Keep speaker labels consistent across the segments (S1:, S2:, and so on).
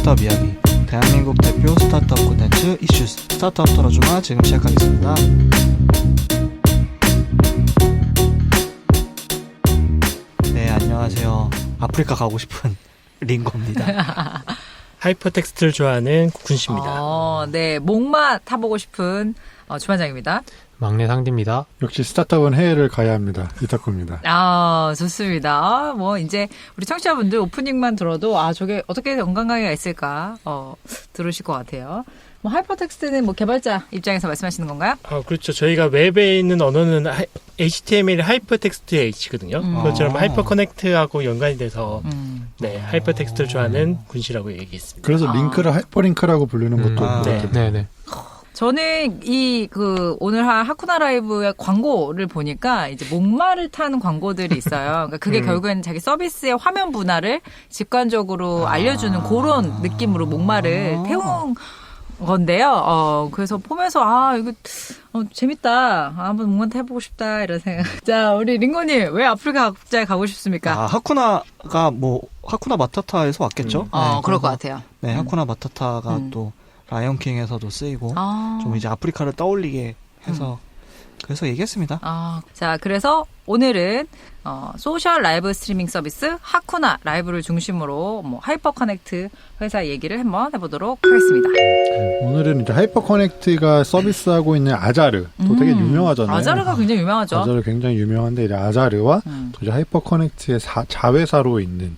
S1: 스타트업 이야기, 대한민국 대표 스타트업 콘텐츠 이슈스 스타트업 털어주마 지금 시작하겠습니다. 네, 안녕하세요. 아프리카 가고 싶은 링고입니다.
S2: 하이퍼텍스트를 좋아하는 군씨입니다.
S3: 네, 목마 타보고 싶은 주반장입니다.
S4: 막내 상디입니다.
S5: 역시 스타트업은 해외를 가야 합니다. 이타쿠입니다.
S3: 좋습니다. 뭐 이제 우리 청취자분들 오프닝만 들어도 저게 어떻게 연관관계가 있을까 들으실 것 같아요. 뭐 하이퍼텍스트는 뭐 개발자 입장에서 말씀하시는 건가요?
S2: 그렇죠. 저희가 웹에 있는 언어는 HTML 하이퍼텍스트 H거든요. 그것처럼 하이퍼커넥트하고 연관이 돼서 네, 하이퍼텍스트를 좋아하는 군씨라고 얘기했습니다.
S5: 그래서 링크를 하이퍼링크라고 부르는 것도
S2: 네.
S3: 저는 오늘 한 하쿠나 라이브의 광고를 보니까 이제 목마를 타는 광고들이 있어요. 그러니까 그게 결국에는 자기 서비스의 화면 분할을 직관적으로 알려주는 그런 느낌으로 목마를 태운 건데요. 그래서 보면서 이거 재밌다. 한번 목마 해보고 싶다 이런 생각. 자, 우리 링고님 왜 아프리카 갑자기 가고 싶습니까?
S1: 하쿠나가 하쿠나 마타타에서 왔겠죠? 네,
S3: 그럴 것 같아요.
S1: 네, 하쿠나 마타타가 또 라이온킹에서도 쓰이고 좀 이제 아프리카를 떠올리게 해서 그래서 얘기했습니다.
S3: 자, 그래서 오늘은 소셜 라이브 스트리밍 서비스 하쿠나 라이브를 중심으로 하이퍼 커넥트 회사 얘기를 한번 해보도록 하겠습니다.
S5: 오늘은 이제 하이퍼 커넥트가 서비스하고 있는 아자르 또 되게 유명하잖아요.
S3: 아자르가 굉장히 유명하죠.
S5: 아자르 굉장히 유명한데 이제 아자르와 또 이제 하이퍼 커넥트의 자회사로 있는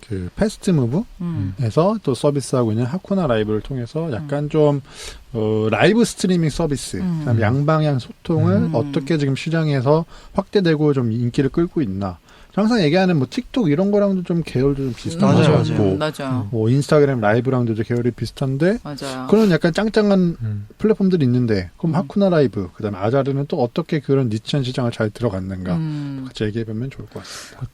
S5: 그 패스트무브에서 또 서비스하고 있는 하쿠나 라이브를 통해서 약간 좀 라이브 스트리밍 서비스, 그다음에 양방향 소통을 어떻게 지금 시장에서 확대되고 좀 인기를 끌고 있나. 항상 얘기하는 뭐 틱톡 이런 거랑도 좀 계열도 좀 비슷한 것 같고,
S3: 맞아요.
S5: 뭐 인스타그램 라이브랑도 좀 계열이 비슷한데,
S3: 맞아요.
S5: 그런 약간 짱짱한 플랫폼들이 있는데, 그럼 하쿠나 라이브, 그다음에 아자르는 또 어떻게 그런 니치한 시장을 잘 들어갔는가 같이 얘기해보면 좋을 것 같습니다.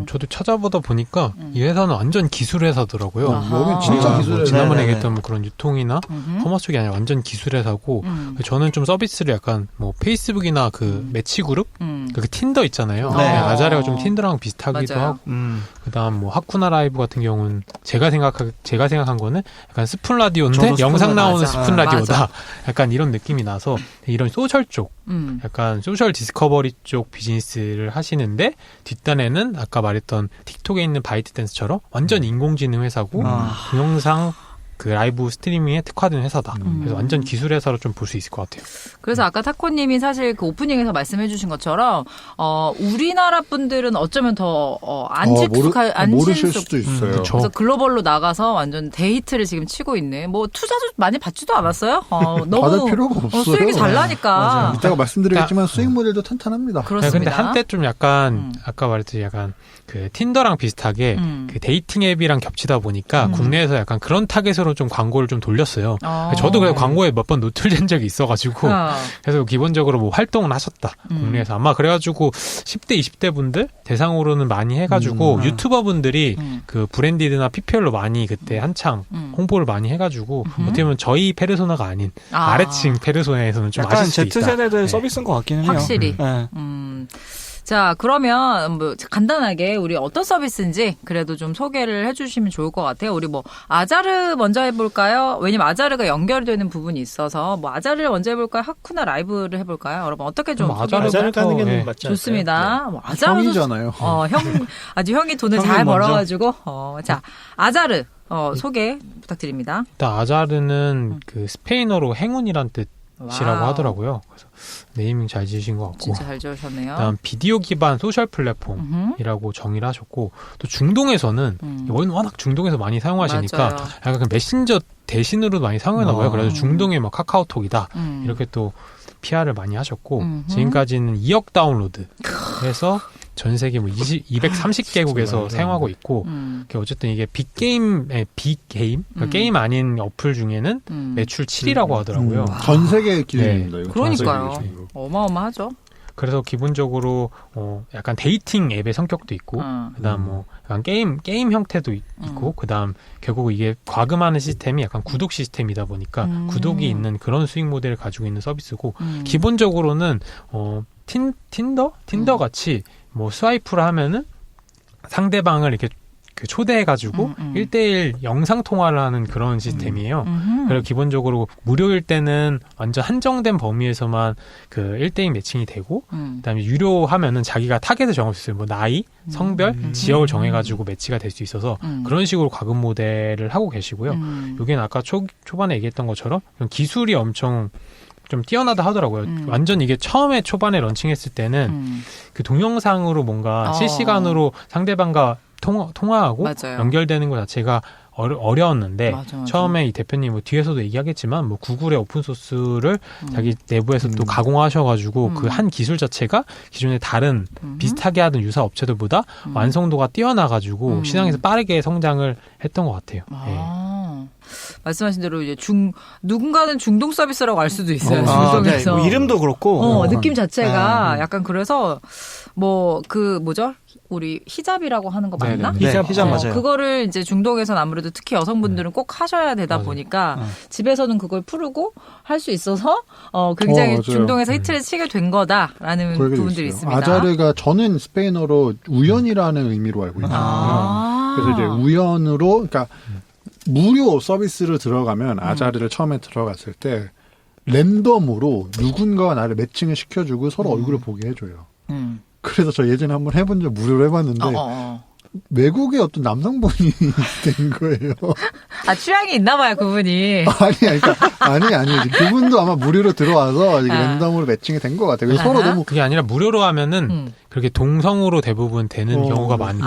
S4: 저도 찾아보다 보니까 이 회사는 완전 기술 회사더라고요.
S5: 여기 진짜 기술 회사.
S4: 지난번에 얘기했던 뭐 그런 유통이나 커머스 쪽이 아니라 완전 기술 회사고 저는 좀 서비스를 약간 뭐 페이스북이나 그 매치 그룹, 그 틴더 있잖아요.
S3: 네.
S4: 아자레가 좀 틴더랑 비슷하기도
S3: 맞아요.
S4: 하고, 그다음 뭐 하쿠나 라이브 같은 경우는 제가 생각한 거는 약간 스푼 라디오인데 영상 나오는 스푼 라디오다. 약간 이런 느낌이 나서 이런 소셜 쪽, 약간 소셜 디스커버리 쪽 비즈니스를 하시는데 뒷단에는 아까 말했던 틱톡에 있는 바이트댄스처럼 완전 인공지능 회사고 동영상 그 라이브 스트리밍에 특화된 회사다. 그래서 완전 기술 회사로 좀 볼 수 있을 것 같아요.
S3: 그래서 아까 타코님이 사실 그 오프닝에서 말씀해 주신 것처럼 우리나라 분들은 어쩌면 더
S5: 모르실 수도 있어요.
S3: 그래서 글로벌로 나가서 완전 데이트를 지금 치고 있는 뭐 투자도 많이 받지도 않았어요. 너무
S5: 받을 필요가 없어요.
S3: 수익이 잘 나니까.
S5: 이따가 말씀드리겠지만 수익 모델도 탄탄합니다.
S3: 그렇습니다.
S4: 근데 한때 좀 약간 아까 말했듯이 약간 그 틴더랑 비슷하게 그 데이팅 앱이랑 겹치다 보니까 국내에서 약간 그런 타겟으로 좀 광고를 좀 돌렸어요. 저도 그래서 광고에 몇 번 노출된 적이 있어가지고 그래서 기본적으로 뭐 활동을 하셨다 국내에서 아마 그래가지고 10대 20대 분들 대상으로는 많이 해가지고 유튜버 분들이 그 브랜디드나 PPL로 많이 그때 한창 홍보를 많이 해가지고 어떻게 보면 저희 페르소나가 아닌 아래층 페르소나에서는 좀 아실 수 있다.
S1: Z세대들 서비스인 것 같기는 해요.
S3: 확실히.
S1: 네.
S3: 자, 그러면 뭐 간단하게 우리 어떤 서비스인지 그래도 좀 소개를 해주시면 좋을 것 같아요. 우리 뭐 아자르 먼저 해볼까요? 왜냐면 아자르가 연결되는 부분이 있어서 뭐 아자르를 먼저 해볼까요? 하쿠나 라이브를 해볼까요? 여러분 어떻게 좀
S2: 아자르 가는 게 맞지 않을까요?
S3: 좋습니다. 뭐 아자르도
S5: 형이잖아요.
S3: 아주 형이 돈을 잘 벌어가지고 자 아자르 소개 부탁드립니다.
S4: 일단 아자르는 그 스페인어로 행운이란 뜻이라고 하더라고요. 그래서 네이밍 잘 지으신 것 같고.
S3: 진짜 잘 지으셨네요.
S4: 그다음 비디오 기반 소셜 플랫폼이라고 정의를 하셨고 또 중동에서는 워낙 중동에서 많이 사용하시니까
S3: 맞아요.
S4: 약간 그 메신저 대신으로 많이 사용하나 봐요. 그래서 중동에 막 카카오톡이다 이렇게 또 PR을 많이 하셨고 지금까지는 2억 다운로드 해서 전 세계 뭐 230개국에서 사용하고 있고 어쨌든 이게 빅게임 그러니까 게임 아닌 어플 중에는 매출 7위라고 하더라고요.
S5: 전 세계 기준입니다. 이거
S3: 그러니까요. 어마어마하죠.
S4: 그래서 기본적으로 약간 데이팅 앱의 성격도 있고 그다음 뭐 약간 게임 형태도 있고 그다음 결국 이게 과금하는 시스템이 약간 구독 시스템이다 보니까 구독이 있는 그런 수익 모델을 가지고 있는 서비스고 기본적으로는 틴더 같이 뭐 스와이프를 하면은 상대방을 이렇게 그 초대해가지고 1대1 영상 통화를 하는 그런 시스템이에요. 그리고 기본적으로 무료일 때는 완전 한정된 범위에서만 그 1대1 매칭이 되고, 그다음에 유료하면은 자기가 타겟을 정할 수 있어요. 뭐 나이, 성별, 지역을 정해가지고 매치가 될 수 있어서 그런 식으로 과금 모델을 하고 계시고요. 여기는 아까 초반에 얘기했던 것처럼 기술이 엄청 좀 뛰어나다 하더라고요. 완전 이게 처음에 초반에 런칭했을 때는 그 동영상으로 뭔가 실시간으로 상대방과 통화하고
S3: 맞아요.
S4: 연결되는 것 자체가 어려웠는데
S3: 맞아.
S4: 처음에 이 대표님 뭐 뒤에서도 얘기하겠지만 뭐 구글의 오픈소스를 자기 내부에서 또 가공하셔가지고 그 한 기술 자체가 기존의 다른 비슷하게 하던 유사 업체들보다 완성도가 뛰어나가지고 시장에서 빠르게 성장을 했던 것 같아요.
S3: 말씀하신 대로 이제 누군가는 중동 서비스라고 알 수도 있어요. 중동에서.
S1: 네. 뭐 이름도 그렇고.
S3: 느낌 자체가 약간 그래서 뭐 그 뭐죠? 우리 히잡이라고 하는 거 맞나?
S1: 네, 히잡 맞아요.
S3: 그거를 이제 중동에서는 아무래도 특히 여성분들은 꼭 하셔야 되다 보니까 집에서는 그걸 풀고 할 수 있어서 굉장히 중동에서 히트를 치게 된 거다라는 부분들이 있습니다.
S5: 아자르가 저는 스페인어로 우연이라는 의미로 알고 있거든요. 그래서 이제 우연으로 그러니까 무료 서비스를 들어가면 아자르를 처음에 들어갔을 때 랜덤으로 누군가와 나를 매칭을 시켜주고 서로 얼굴을 보게 해줘요. 그래서 저 예전에 한번 해본 적 무료로 해봤는데 외국의 어떤 남성분이 된 거예요.
S3: 취향이 있나 봐요, 그분이.
S5: 아니. 그분도 아마 무료로 들어와서 랜덤으로 매칭이 된 것 같아요. 그래서 서로 너무.
S4: 그게 아니라 무료로 하면은 그렇게 동성으로 대부분 되는 경우가 많고,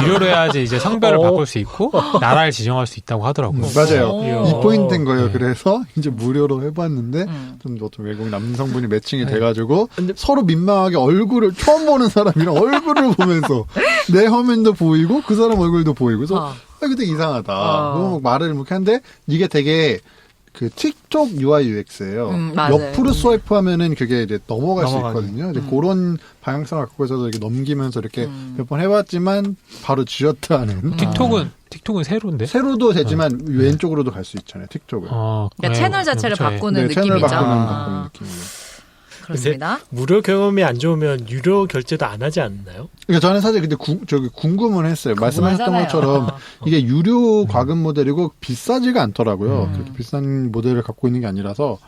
S4: 유료로 해야지 이제 성별을 바꿀 수 있고, 나라를 지정할 수 있다고 하더라고요.
S5: 맞아요. 이 포인트인 거예요. 그래서 이제 무료로 해봤는데, 좀 어떤 외국 남성분이 매칭이 돼가지고, 서로 민망하게 얼굴을, 처음 보는 사람이랑 얼굴을 보면서, 내 화면도 보이고, 그 사람 얼굴도 보이고, 그래서, 이거 되게 이상하다. 너무 말을 이렇게 한데, 이게 되게, 그 틱톡 UI UX예요. 옆으로 스와이프 하면은 그게 이제 넘어갈 수 있거든요. 이제 그런 방향성을 갖고 있어서 이렇게 넘기면서 이렇게 몇 번 해봤지만 바로 지웠다 하는.
S4: 틱톡은 새로운데?
S5: 새로도 되지만 왼쪽으로도 갈 수 있잖아요. 틱톡은.
S3: 그러니까 채널 자체를 바꾸는 느낌이죠.
S5: 채널 바꾸는 느낌이에요.
S3: 그렇습니다.
S2: 무료 경험이 안 좋으면 유료 결제도 안 하지 않나요?
S5: 그러니까 저는 사실 근데 궁금은 했어요. 말씀하셨던 것처럼 이게 유료 과금 모델이고 비싸지가 않더라고요. 그렇게 비싼 모델을 갖고 있는 게 아니라서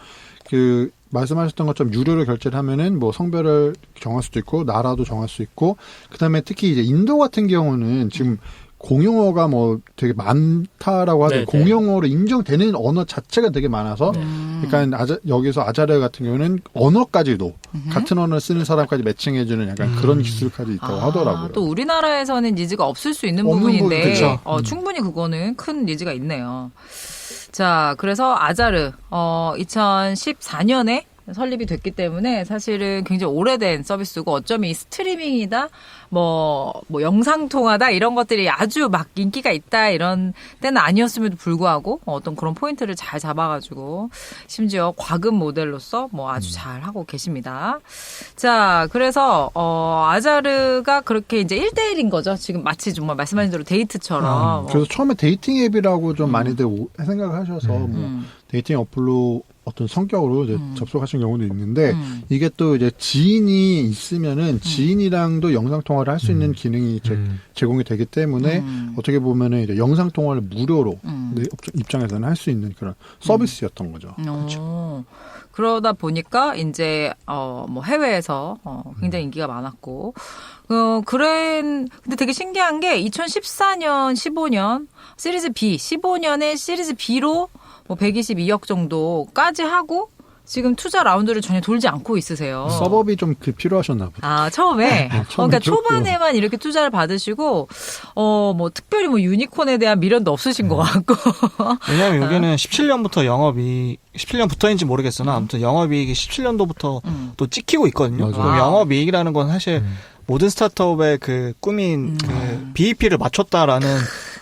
S5: 그 말씀하셨던 것처럼 유료로 결제를 하면은 뭐 성별을 정할 수도 있고 나라도 정할 수 있고 그다음에 특히 이제 인도 같은 경우는 지금 공용어가 뭐 되게 많다라고 하죠. 공용어로 인정되는 언어 자체가 되게 많아서, 그러니까 여기서 아자르 같은 경우는 언어까지도 같은 언어를 쓰는 사람까지 매칭해주는 약간 그런 기술까지 있다고 하더라고요.
S3: 또 우리나라에서는 니즈가 없을 수 있는 부분인데, 충분히 그거는 큰 니즈가 있네요. 자, 그래서 아자르 2014년에 설립이 됐기 때문에 사실은 굉장히 오래된 서비스고 어쩌면 이 스트리밍이다, 뭐 영상통화다 이런 것들이 아주 막 인기가 있다 이런 때는 아니었음에도 불구하고 어떤 그런 포인트를 잘 잡아가지고 심지어 과금 모델로서 뭐 아주 잘 하고 계십니다. 자, 그래서 아자르가 그렇게 이제 1대1인 거죠. 지금 마치 정말 말씀하신 대로 데이트처럼.
S5: 그래서 처음에 데이팅 앱이라고 좀 많이들 생각을 하셔서 뭐 데이팅 어플로 어떤 성격으로 이제 접속하신 경우도 있는데 이게 또 이제 지인이 있으면은 지인이랑도 영상 통화를 할 수 있는 기능이 제공이 되기 때문에 어떻게 보면은 이제 영상 통화를 무료로 내 입장에서는 할 수 있는 그런 서비스였던 거죠.
S3: 그렇죠. 그러다 보니까 이제 뭐 해외에서 굉장히 인기가 많았고 근데 되게 신기한 게 2014년, 15년 시리즈 B, 15년에 시리즈 B로 뭐 122억 정도까지 하고 지금 투자 라운드를 전혀 돌지 않고 있으세요.
S5: 서버비 좀 필요하셨나 보다.
S3: 처음에. 그러니까 초반에만 이렇게 투자를 받으시고 뭐 특별히 뭐 유니콘에 대한 미련도 없으신 것 같고.
S1: 왜냐하면 여기는 17년부터인지 모르겠으나 아무튼 영업이익이 17년도부터 또 찍히고 있거든요. 그럼 영업이익이라는 건 사실 모든 스타트업의 그 꿈인 그 BEP를 맞췄다라는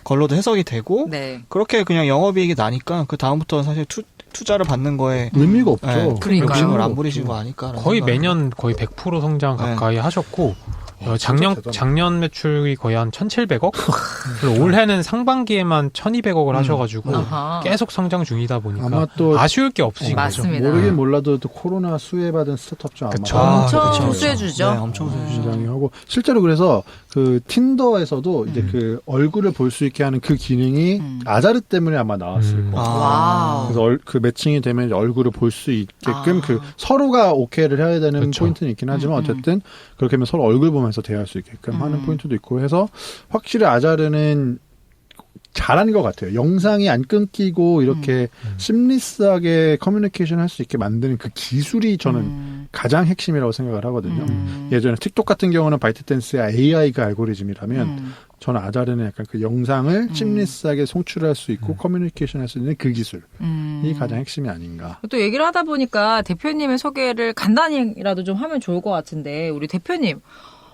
S1: 걸로도 해석이 되고 그렇게 그냥 영업이익이 나니까 그 다음부터는 사실 투자를 받는 거에
S5: 의미가 없죠.
S3: 그러니까요.
S1: 욕심을 안 부리신 거 아닐까.
S4: 거의 매년 거의 100% 성장 가까이 하셨고 작년 매출이 거의 한 1,700억? 그리고 올해는 상반기에만 1,200억을 하셔가지고 계속 성장 중이다 보니까
S5: 아마 또
S4: 아쉬울 게 없으신 거죠.
S3: 맞습니다.
S5: 모르긴 몰라도 또 코로나 수혜받은 스타트업 중
S4: 그쵸.
S5: 아마
S3: 엄청 수혜주죠.
S1: 네, 엄청 수혜주죠.
S5: 굉장히 하고 실제로 그래서 그 틴더에서도 이제 그 얼굴을 볼 수 있게 하는 그 기능이 아자르 때문에 아마 나왔을 거예요.
S3: 와우.
S5: 그래서 그 매칭이 되면 이제 얼굴을 볼 수 있게끔 그 서로가 오케이를 해야 되는
S4: 그쵸.
S5: 포인트는 있긴 하지만 어쨌든 그렇게 하면 서로 얼굴 보면서 대화할 수 있게끔 하는 포인트도 있고 해서 확실히 아자르는 잘한 것 같아요. 영상이 안 끊기고 이렇게 심리스하게 커뮤니케이션 할 수 있게 만드는 그 기술이 저는 가장 핵심이라고 생각을 하거든요. 예전에 틱톡 같은 경우는 바이트댄스의 AI가 알고리즘이라면 저는 아자르는 약간 그 영상을 심리스하게 송출할 수 있고 커뮤니케이션 할 수 있는 그 기술이 가장 핵심이 아닌가.
S3: 또 얘기를 하다 보니까 대표님의 소개를 간단히라도 좀 하면 좋을 것 같은데 우리 대표님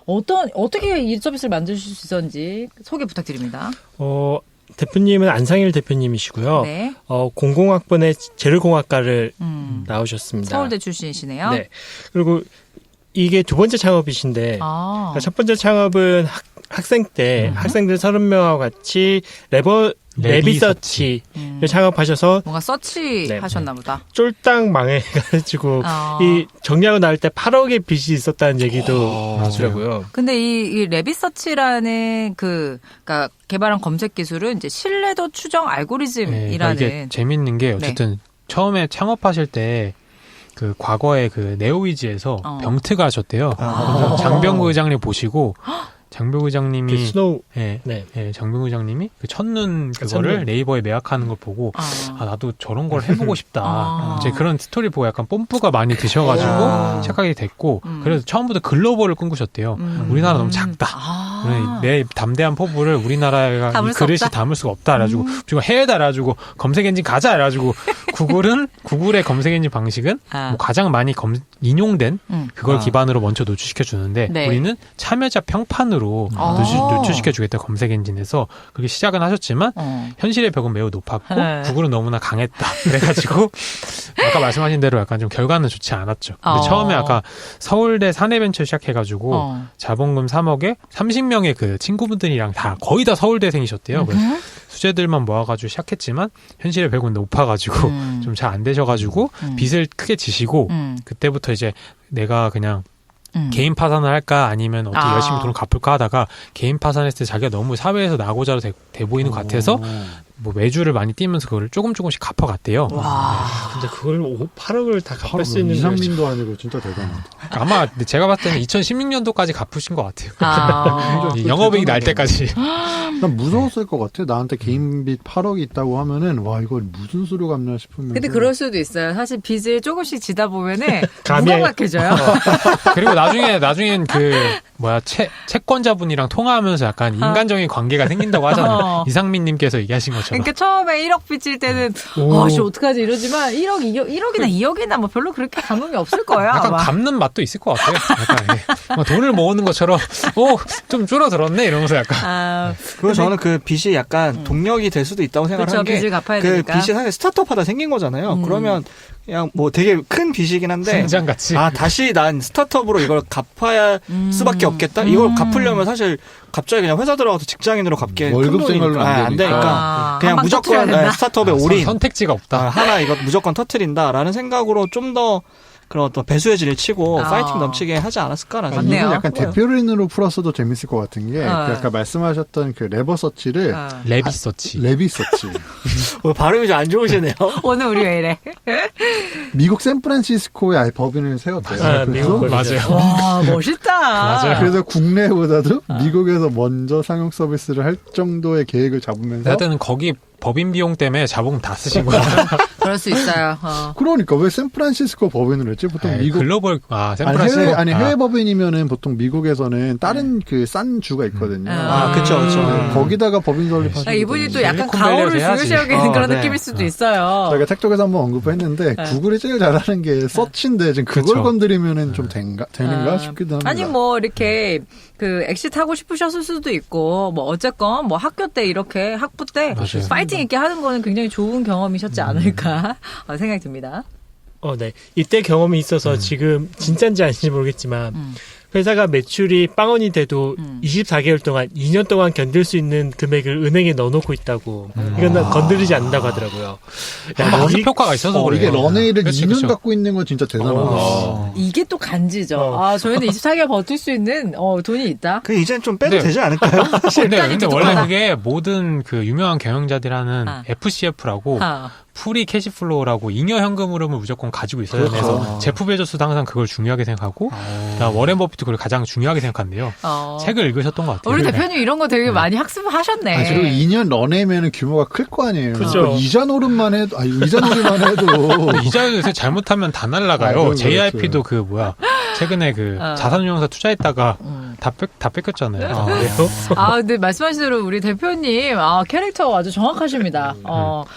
S3: 어떻게 이 서비스를 만드실 수 있었는지 소개 부탁드립니다.
S2: 대표님은 안상일 대표님이시고요.
S3: 네.
S2: 공공학번의 재료공학과를 나오셨습니다.
S3: 서울대 출신이시네요.
S2: 네. 그리고 이게 두 번째 창업이신데 그러니까 첫 번째 창업은 학생 때 학생들 30명하고 같이 레비서치를 창업하셔서
S3: 뭔가 서치 하셨나 보다.
S2: 쫄딱 망해가지고 이 정리하고 나올 때 8억의 빚이 있었다는 얘기도 하더라고요.
S3: 근데 이 레비서치라는 그러니까 개발한 검색 기술은 이제 신뢰도 추정 알고리즘이라는
S4: 이게 재밌는 게 어쨌든 처음에 창업하실 때 그 과거에 그 네오위즈에서 병트가 하셨대요. 장병구 의장님 보시고 장병구 의장님이
S2: 그 스노우
S4: 장병구 의장님이 그 첫눈 그거를 네이버에 매각하는 걸 보고 나도 저런 걸 해보고 싶다. 이제 그런 스토리 보고 약간 뽐뿌가 많이 드셔가지고 시작하게 됐고 그래서 처음부터 글로벌을 꿈꾸셨대요. 우리나라 너무 작다. 내 담대한 포부를 우리나라가 이 그릇이 담을 수가 없다. 그래가지고 그리고 해외다. 그래가지고 검색 엔진 가자. 그래가지고 구글의 검색 엔진 방식은 뭐 가장 많이 인용된 그걸 기반으로 먼저 노출시켜 주는데 우리는 참여자 평판으로 노출시켜 주겠다. 검색 엔진에서 그렇게 시작은 하셨지만 현실의 벽은 매우 높았고 구글은 너무나 강했다. 그래가지고 아까 말씀하신 대로 약간 좀 결과는 좋지 않았죠. 근데 처음에 아까 서울대 사내벤처 시작해가지고 자본금 3억에 30명의 그 친구분들이랑 거의 다 서울대생이셨대요. 그래서 수재들만 모아가지고 시작했지만 현실의 벽은 높아가지고 좀 잘 안 되셔가지고 빚을 크게 지시고 그때부터 이제 내가 그냥 개인 파산을 할까 아니면 어떻게 열심히 돈을 갚을까 하다가 개인 파산했을 때 자기가 너무 사회에서 나고자로 돼 보이는 것 같아서 뭐 매주를 많이 뛰면서 그걸 조금씩 갚아갔대요.
S3: 와.
S2: 근데 그걸 8억을 다 갚을 수 있는
S5: 이상민도 아니고 진짜 대단하다.
S4: 아마 제가 봤을 때는 2016년도까지 갚으신 것 같아요. 영업이익 날 때까지.
S5: 난 무서웠을 것 같아. 나한테 개인빚 8억이 있다고 하면은 와 이거 무슨 수로 갚냐 싶으면서.
S3: 근데 그럴 수도 있어요. 사실 빚을 조금씩 지다 보면은 무감각해져요.
S4: 그리고 나중엔 채권자분이랑 통화하면서 약간 인간적인 관계가 생긴다고 하잖아요. 이상민님께서 얘기하신 것처럼.
S3: 그러니까 처음에 1억 빚질 때는 씨 어떡하지 이러지만 1억이나 2억이나 뭐 별로 그렇게 감흥이 없을 거예요.
S4: 약간
S3: 아마.
S4: 갚는 맛도 있을 것 같아요. 약간 돈을 모으는 것처럼 좀 줄어들었네 이러면서 약간.
S1: 그리고 저는 그 빚이 약간 동력이 될 수도 있다고 생각을
S3: 그렇죠,
S1: 한 게
S3: 빚을 갚아야
S1: 그
S3: 되니까.
S1: 빚이 사실 스타트업하다 생긴 거잖아요. 그러면 그냥 뭐 되게 큰 빚이긴 한데
S4: 성장같이.
S1: 다시 난 스타트업으로 이걸 갚아야 수밖에 없겠다. 이걸 갚으려면 사실 갑자기 그냥 회사 들어가서 직장인으로 갚기에
S5: 월급
S1: 큰
S5: 생활로
S1: 돈이니까 안 되니까 그냥 무조건 스타트업에 올인
S4: 선택지가 없다.
S1: 하나 이거 무조건 터트린다라는 생각으로 좀 더 그런 어떤 배수의 진을 치고 파이팅 넘치게 하지 않았을까라는
S3: 맞네요.
S5: 이분 약간 대표인으로 풀었어도 재밌을 것 같은 게 아까 말씀하셨던 그 레버서치를
S4: 레비서치.
S1: 발음이 좀 안 좋으시네요.
S3: 오늘 우리 왜 이래?
S5: 미국 샌프란시스코에 법인을 세웠대요.
S4: 맞아요.
S3: 와 멋있다.
S4: 맞아요.
S5: 그래서 국내보다도 미국에서 먼저 상용 서비스를 할 정도의 계획을 잡으면서
S4: 하여튼 거기 법인 비용 때문에 자본금 다 쓰신 거예요.
S3: 그럴 수 있어요.
S5: 그러니까 왜 샌프란시스코 법인을 했지? 보통 미국
S4: 글로벌 샌프란시스코
S5: 해외 법인이면은 보통 미국에서는 다른 그 싼 주가 있거든요.
S1: 그렇죠.
S5: 거기다가 법인 설립하시는
S3: 이분이 또 약간 가오를 중요시하게 되는 그런 느낌일 수도 있어요.
S5: 저희가 텍톡에서 한번 언급했는데 구글이 제일 잘하는 게 서치인데 지금 그걸 건드리면은 좀 되는가 싶기도 합니다.
S3: 아니 뭐 이렇게 그 엑시트 하고 싶으셨을 수도 있고 뭐 어쨌건 뭐 학교 때 이렇게 학부 때 파이팅 있게 하는 거는 굉장히 좋은 경험이셨지 않을까 생각이 듭니다.
S2: 네. 이때 경험이 있어서 지금 진짜인지 아닌지 모르겠지만 회사가 매출이 빵원이 돼도 24개월 동안 2년 동안 견딜 수 있는 금액을 은행에 넣어놓고 있다고. 이건 건드리지 않는다고 하더라고요.
S4: 연습 효과가 있어서 그래.
S5: 이게 런웨이를
S4: 그치,
S5: 2년
S4: 그치.
S5: 갖고 있는 건 진짜 대단하다.
S3: 이게 또 간지죠. 저희는 24개월 버틸 수 있는 돈이 있다.
S1: 그 이제는 좀 빼도
S4: 네.
S1: 되지 않을까요?
S4: 근데 원래 그게 모든 그 유명한 경영자들하는 FCF라고 프리 캐시플로우라고 잉여 현금 흐름을 무조건 가지고 있어요. 그래서 제프 베조스도 항상 그걸 중요하게 생각하고 워렌 버핏도 그걸 가장 중요하게 생각한대요. 책을 읽으셨던 것 같아요.
S3: 우리 대표님 이런 거 되게 많이 학습하셨네.
S5: 그리고 2년 런웨이면 규모가 클 거 아니에요.
S2: 그죠.
S5: 이자 노름만 해도
S4: 이자율 요새 잘못하면 다 날라가요. JYP도 그 최근에 그 자산운용사 투자했다가 다 뺏겼잖아요.
S3: 근데 말씀하신 대로 우리 대표님 캐릭터 아주 정확하십니다.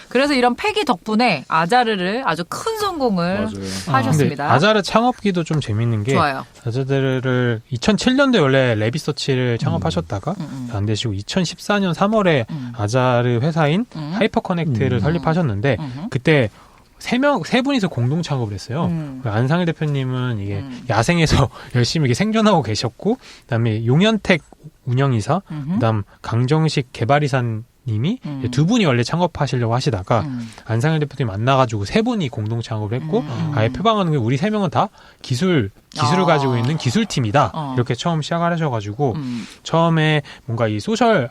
S3: 그래서 이런 패기 덕분에 아자르를 아주 큰 성공을 하셨습니다.
S4: 근데 아자르 창업기도 좀 재밌는 게
S3: 좋아요.
S4: 아자르를 2007년도에 원래 레비서치를 창업하셨다가 안 되시고 2014년 3월에 아자르 회사인 하이퍼커넥트를 설립하셨는데 그때 세 분이서 공동 창업을 했어요. 안상일 대표님은 이게 야생에서 열심히 이게 생존하고 계셨고, 그다음에 용현택 운영이사, 그다음 강정식 개발이사님이 두 분이 원래 창업하시려고 하시다가 안상일 대표님 만나가지고 세 분이 공동 창업을 했고, 아예 표방하는 게 우리 세 명은 다 기술을 가지고 있는 기술팀이다. 이렇게 처음 시작을 하셔가지고 처음에 뭔가 이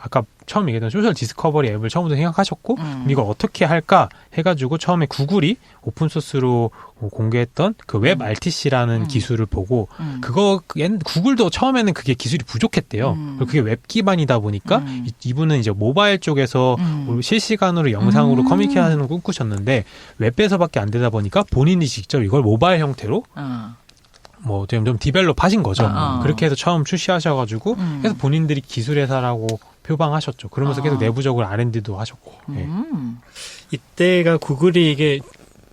S4: 아까 처음 얘기했던 소셜 디스커버리 앱을 처음부터 생각하셨고 이걸 어떻게 할까 해가지고 처음에 구글이 오픈소스로 공개했던 그 웹 RTC라는 기술을 보고 구글도 처음에는 그게 기술이 부족했대요. 그리고 그게 웹 기반이다 보니까 이분은 이제 모바일 쪽에서 실시간으로 영상으로 커뮤니케이션을 꿈꾸셨는데 웹에서밖에 안 되다 보니까 본인이 직접 이걸 모바일 형태로 좀 디벨롭 하신 거죠. 그렇게 해서 처음 출시하셔가지고 그래서 본인들이 기술회사라고 표방하셨죠. 그러면서 계속 내부적으로 R&D도 하셨고.
S2: 이때가 구글이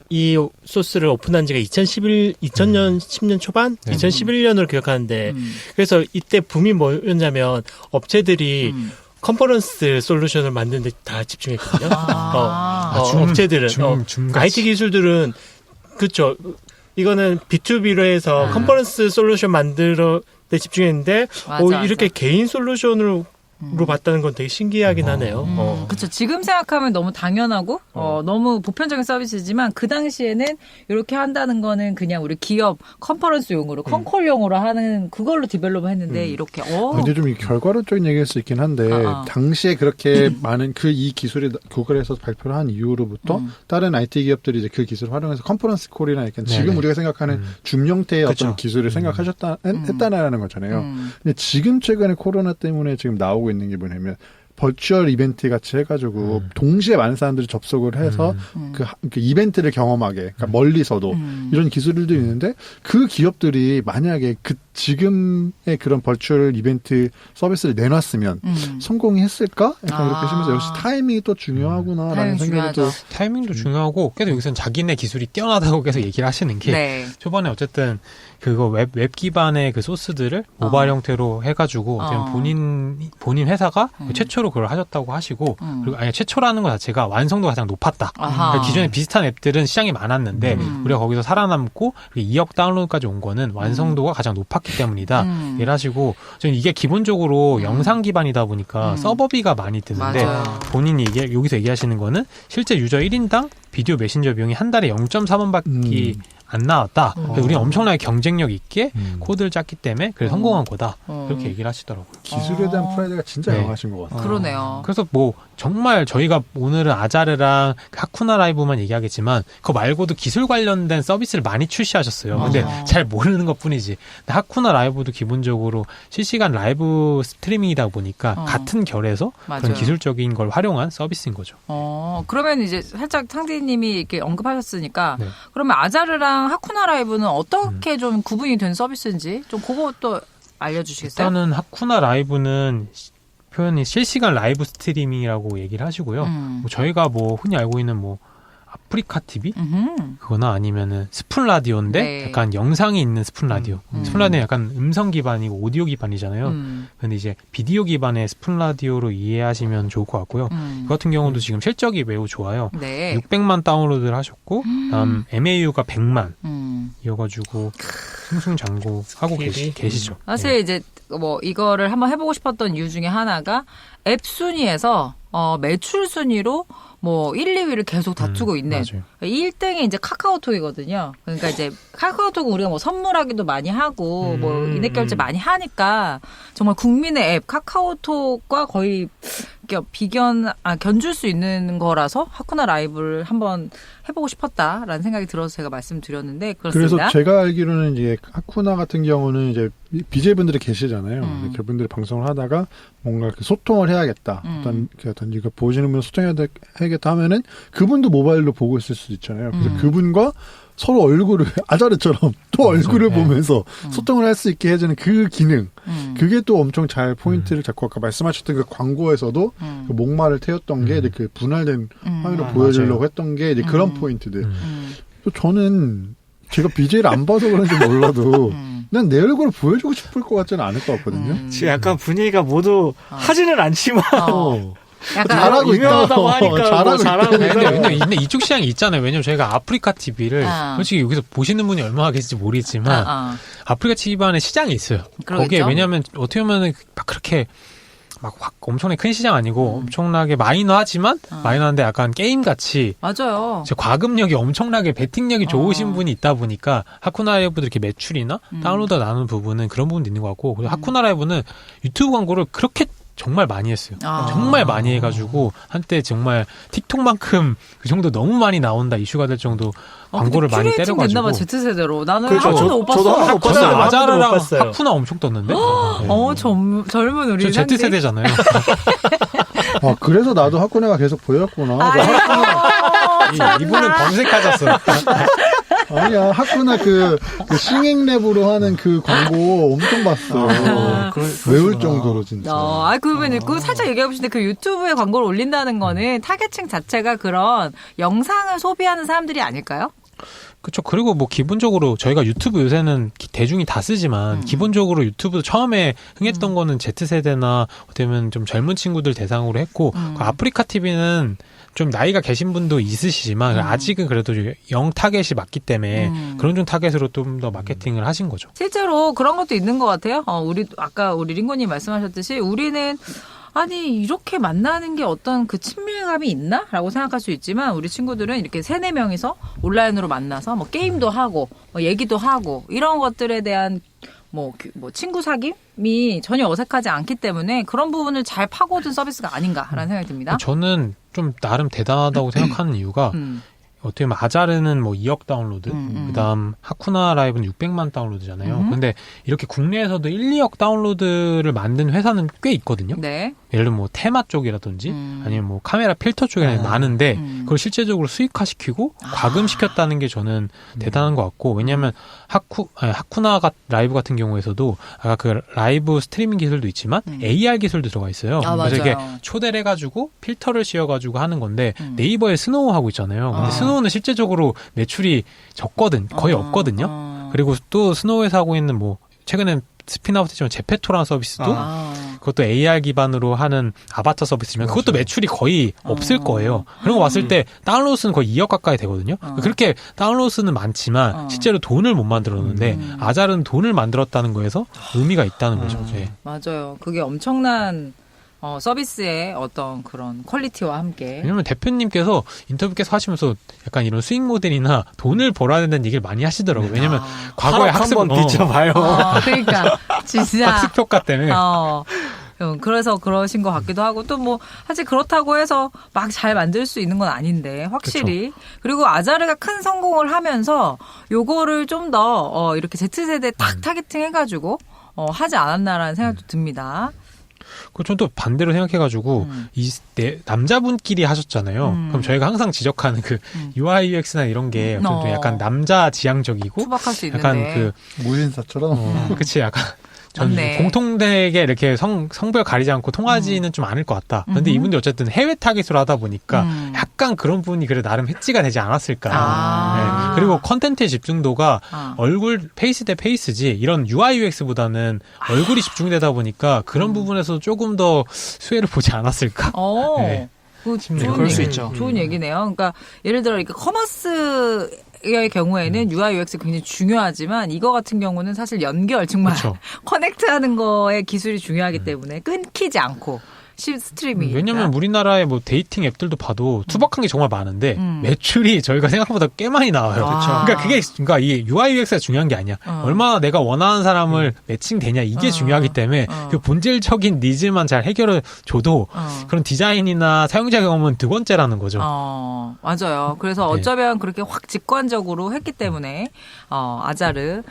S2: 이 소스를 오픈한 지가 2000년 10년 초반? 2011년으로 기억하는데 그래서 이때 붐이 뭐였냐면 업체들이 컨퍼런스 솔루션을 만드는 데 다 집중했거든요. 업체들은. IT 기술들은 그렇죠. 이거는 B2B로 해서 컨퍼런스 솔루션 만들어 데 집중했는데 이렇게 개인 솔루션으로 봤다는 건 되게 신기하긴 하네요.
S3: 그렇죠. 지금 생각하면 너무 당연하고 너무 보편적인 서비스지만 그 당시에는 이렇게 한다는 거는 그냥 우리 기업 컨퍼런스용으로 컨콜용으로 하는 그걸로 디벨롭을 했는데 이렇게
S5: 근데 좀 결과론적인 얘기일 수 있긴 한데 당시에 그렇게 많은 이 기술이 구글에서 발표를 한 이후로부터 다른 IT 기업들이 이제 그 기술을 활용해서 컨퍼런스 콜이나 약간 지금 우리가 생각하는 줌 형태의 어떤 기술을 했다는 거잖아요. 근데 지금 최근에 코로나 때문에 지금 나오고 있는 게 뭐냐면 버추얼 이벤트 같이 해가지고 동시에 많은 사람들이 접속을 해서 그 이벤트를 경험하게, 그러니까 멀리서도 이런 기술들도 있는데 그 기업들이 만약에 지금의 그런 버추얼 이벤트 서비스를 내놨으면 성공이 했을까? 약간 이렇게 하시면서 역시 타이밍이 또 중요하구나라는 생각이 또.
S4: 타이밍도 중요하고 계속 여기서는 자기네 기술이 뛰어나다고 계속 얘기를 하시는 게 초반에 어쨌든 그거 웹 기반의 그 소스들을 모바일 형태로 해가지고 본인 회사가 최초로 그걸 하셨다고 하시고 그리고 최초라는 것 자체가 완성도가 가장 높았다. 그러니까 기존에 비슷한 앱들은 시장이 많았는데 우리가 거기서 살아남고 2억 다운로드까지 온 거는 완성도가 가장 높았기 때문이다. 이를 하시고 저는 이게 기본적으로 영상 기반이다 보니까 서버비가 많이 드는데 본인이 여기서 얘기하시는 거는 실제 유저 1인당 비디오 메신저 비용이 한 달에 0.3원밖에 안 나왔다. 우리는 엄청나게 경쟁력 있게 코드를 짰기 때문에 그래서 성공한 거다. 그렇게 얘기를 하시더라고요.
S5: 기술에 대한 프라이드가 진짜 강하신 것 같아요.
S3: 그러네요.
S4: 그래서 정말 저희가 오늘은 아자르랑 하쿠나 라이브만 얘기하겠지만 그거 말고도 기술 관련된 서비스를 많이 출시하셨어요. 근데 잘 모르는 것뿐이지. 하쿠나 라이브도 기본적으로 실시간 라이브 스트리밍이다 보니까 같은 결에서 그런 기술적인 걸 활용한 서비스인 거죠.
S3: 그러면 이제 살짝 상디님이 이렇게 언급하셨으니까 그러면 아자르랑 하쿠나 라이브는 어떻게 좀 구분이 된 서비스인지 좀 그것도 알려주시겠어요?
S4: 일단은 하쿠나 라이브는 표현이 실시간 라이브 스트리밍이라고 얘기를 하시고요. 저희가 흔히 알고 있는 아프리카 TV 그거나 아니면은 스푼 라디오인데 약간 영상이 있는 스푼 라디오. 스푼 라디오는 약간 음성 기반이고 오디오 기반이잖아요. 근데 이제 비디오 기반의 스푼 라디오로 이해하시면 좋을 것 같고요. 그 같은 경우도 지금 실적이 매우 좋아요. 600만 다운로드를 하셨고 MAU가 100만 이어가지고 승승장구하고 계시죠.
S3: 사실
S4: 네.
S3: 이제 뭐 이거를 한번 해보고 싶었던 이유 중에 하나가 앱 순위에서 매출 순위로 뭐 1, 2위를 계속 다투고 있는 1등이 이제 카카오톡이거든요. 그러니까 이제 카카오톡은 우리가 뭐 선물하기도 많이 하고 뭐 인액 결제 많이 하니까 정말 국민의 앱 카카오톡과 거의 견줄 수 있는 거라서 하쿠나 라이브를 한번 해보고 싶었다라는 생각이 들어서 제가 말씀드렸는데 그렇습니다.
S5: 그래서 제가 알기로는 이제 하쿠나 같은 경우는 이제 BJ분들이 계시잖아요. 그분들이 방송을 하다가 뭔가 소통을 해야겠다. 어떤 이거 보시는 분 소통해야겠다 하면은 그분도 모바일로 보고 있을 수도 있잖아요. 그래서 그분과 서로 얼굴을 아자르처럼 또 얼굴을 보면서 소통을 할 수 있게 해주는 그 기능 그게 또 엄청 잘 포인트를 잡고 아까 말씀하셨던 그 광고에서도 그 목마를 태웠던 게 이제 그 분할된 화면을 보여주려고 했던 게 이제 그런 포인트들. 또 저는 제가 BJ를 안 봐서 그런지 몰라도 난 내 얼굴을 보여주고 싶을 것 같지는 않을 것 같거든요.
S1: 지금 약간 분위기가 모두 하지는 않지만
S3: 약간
S5: 잘하고
S1: 유명하다고 하니까 잘하고
S4: 근데 이쪽 시장이 있잖아요. 왜냐면 저희가 아프리카 TV를 솔직히 여기서 보시는 분이 얼마나 계실지 모르겠지만 아프리카 TV 안에 시장이 있어요.
S3: 그러겠죠?
S4: 거기에 왜냐면 어떻게 보면은 막 그렇게 막 확 엄청나게 큰 시장 아니고 엄청나게 마이너하지만 마이너한데 약간 게임 같이
S3: 맞아요.
S4: 과금력이 엄청나게 배팅력이 좋으신 분이 있다 보니까 하쿠나 라이브도 이렇게 매출이나 다운로드 나누는 부분은 그런 부분도 있는 것 같고 그리고 하쿠나 라이브는 유튜브 광고를 그렇게 정말 많이 했어요. 정말 많이 해가지고 한때 정말 틱톡만큼 그 정도 너무 많이 나온다 이슈가 될 정도 광고를 많이 때려가지고.
S3: 됐나봐 Z세대로. 나는
S1: 그렇죠.
S3: 하쿠나 못 봤어.
S1: 저도 하나 못 봤어요.
S4: 아자르랑 하쿠나 엄청 떴는데.
S3: 젊은 우리
S4: 저 Z세대잖아요.
S5: 그래서 나도 하쿠나가 계속 보였구나.
S4: 이분은 검색하셨어.
S5: 아니야, 하쿠나 그 싱잉랩으로 하는 그 광고 엄청 봤어. 외울 정도로 진짜.
S3: 그러면 그 살짝 얘기해보고 싶은데 그 유튜브에 광고를 올린다는 거는 타겟층 자체가 그런 영상을 소비하는 사람들이 아닐까요?
S4: 그렇죠. 그리고 뭐 기본적으로 저희가 유튜브 요새는 대중이 다 쓰지만 기본적으로 유튜브 처음에 흥했던 거는 Z세대나 어쩌면 좀 젊은 친구들 대상으로 했고 그 아프리카 TV는 좀 나이가 계신 분도 있으시지만 아직은 그래도 영 타겟이 맞기 때문에 그런 좀 타겟으로 좀 더 마케팅을 하신 거죠.
S3: 실제로 그런 것도 있는 것 같아요. 아까 우리 링고님 말씀하셨듯이 우리는 아니 이렇게 만나는 게 어떤 그 친밀감이 있나? 라고 생각할 수 있지만 우리 친구들은 이렇게 3-4명이서 온라인으로 만나서 뭐 게임도 하고 뭐 얘기도 하고 이런 것들에 대한 뭐 친구 사귐이 전혀 어색하지 않기 때문에 그런 부분을 잘 파고든 서비스가 아닌가라는 생각이 듭니다.
S4: 저는 좀 나름 대단하다고 생각하는 이유가 어떻게 보면 아자르는 뭐 2억 다운로드, 그다음 하쿠나 라이브는 600만 다운로드잖아요. 근데 이렇게 국내에서도 1, 2억 다운로드를 만든 회사는 꽤 있거든요.
S3: 네.
S4: 예를 들면 뭐 테마 쪽이라든지 아니면 뭐 카메라 필터 쪽에 많은데 그걸 실제적으로 수익화시키고 과금시켰다는 게 저는 대단한 것 같고 왜냐하면 하쿠나 라이브 같은 경우에서도 아까 그 라이브 스트리밍 기술도 있지만 AR 기술도 들어가 있어요. 그래서 이게 초대를 해가지고 필터를 씌워가지고 하는 건데 네이버에 스노우 하고 있잖아요. 근데 스노우는 실제적으로 매출이 적거든, 거의 없거든요. 그리고 또 스노우에서 하고 있는 뭐 최근에 스피나웃이지만 제페토라는 서비스도 그것도 AR 기반으로 하는 아바타 서비스지만 그것도 매출이 거의 없을 거예요. 그런 거 봤을 때 다운로드는 거의 2억 가까이 되거든요. 그렇게 다운로드는 많지만 실제로 돈을 못 만들었는데 아자르는 돈을 만들었다는 거에서 의미가 있다는 거죠. 네.
S3: 맞아요. 그게 엄청난 서비스의 어떤 그런 퀄리티와 함께.
S4: 왜냐면 대표님께서 인터뷰 계속 하시면서 약간 이런 수익 모델이나 돈을 벌어야 된다는 얘기를 많이 하시더라고요. 왜냐면 과거에 학습
S1: 한번 비춰봐요.
S3: 그러니까 진짜
S4: 학습 효과 때문에.
S3: 그래서 그러신 것 같기도 하고 또 뭐 사실 그렇다고 해서 막 잘 만들 수 있는 건 아닌데 확실히. 그쵸. 그리고 아자르가 큰 성공을 하면서 요거를 좀 더 이렇게 Z세대 딱 타겟팅 해가지고 하지 않았나라는 생각도 듭니다.
S4: 저는 또 반대로 생각해가지고 남자분끼리 하셨잖아요. 그럼 저희가 항상 지적하는 그 UI UX나 이런 게 좀 약간 남자 지향적이고
S3: 투박할 수 있는데
S4: 약간 그
S5: 무인사처럼
S4: 그치 약간 전 공통되게 이렇게 성별 가리지 않고 통하지는 좀 않을 것 같다. 그런데 이분들이 어쨌든 해외 타깃으로 하다 보니까 약간 그런 부분이 그래 나름 해지가 되지 않았을까. 네. 그리고 컨텐츠의 집중도가 얼굴 페이스 대 페이스지 이런 UI UX보다는 얼굴이 집중되다 보니까 그런 부분에서 조금 더 수혜를 보지 않았을까.
S3: 네. 그럴 수 있죠. 좋은 얘기네요. 그러니까 예를 들어 이렇게 커머스 의 경우에는 UI, UX 굉장히 중요하지만 이거 같은 경우는 사실 연결 정말
S4: 그렇죠.
S3: 커넥트하는 거에 기술이 중요하기 때문에 끊기지 않고 스트리밍이.
S4: 왜냐면 우리나라의 뭐 데이팅 앱들도 봐도 투박한 게 정말 많은데 매출이 저희가 생각보다 꽤 많이 나와요.
S3: 아.
S4: 그러니까 이게 UI UX가 중요한 게 아니야. 얼마나 내가 원하는 사람을 매칭되냐 이게 중요하기 때문에 그 본질적인 니즈만 잘 해결해 줘도 그런 디자인이나 사용자 경험은 두 번째라는 거죠.
S3: 맞아요. 그래서 어쩌면 그렇게 확 직관적으로 했기 때문에 아자르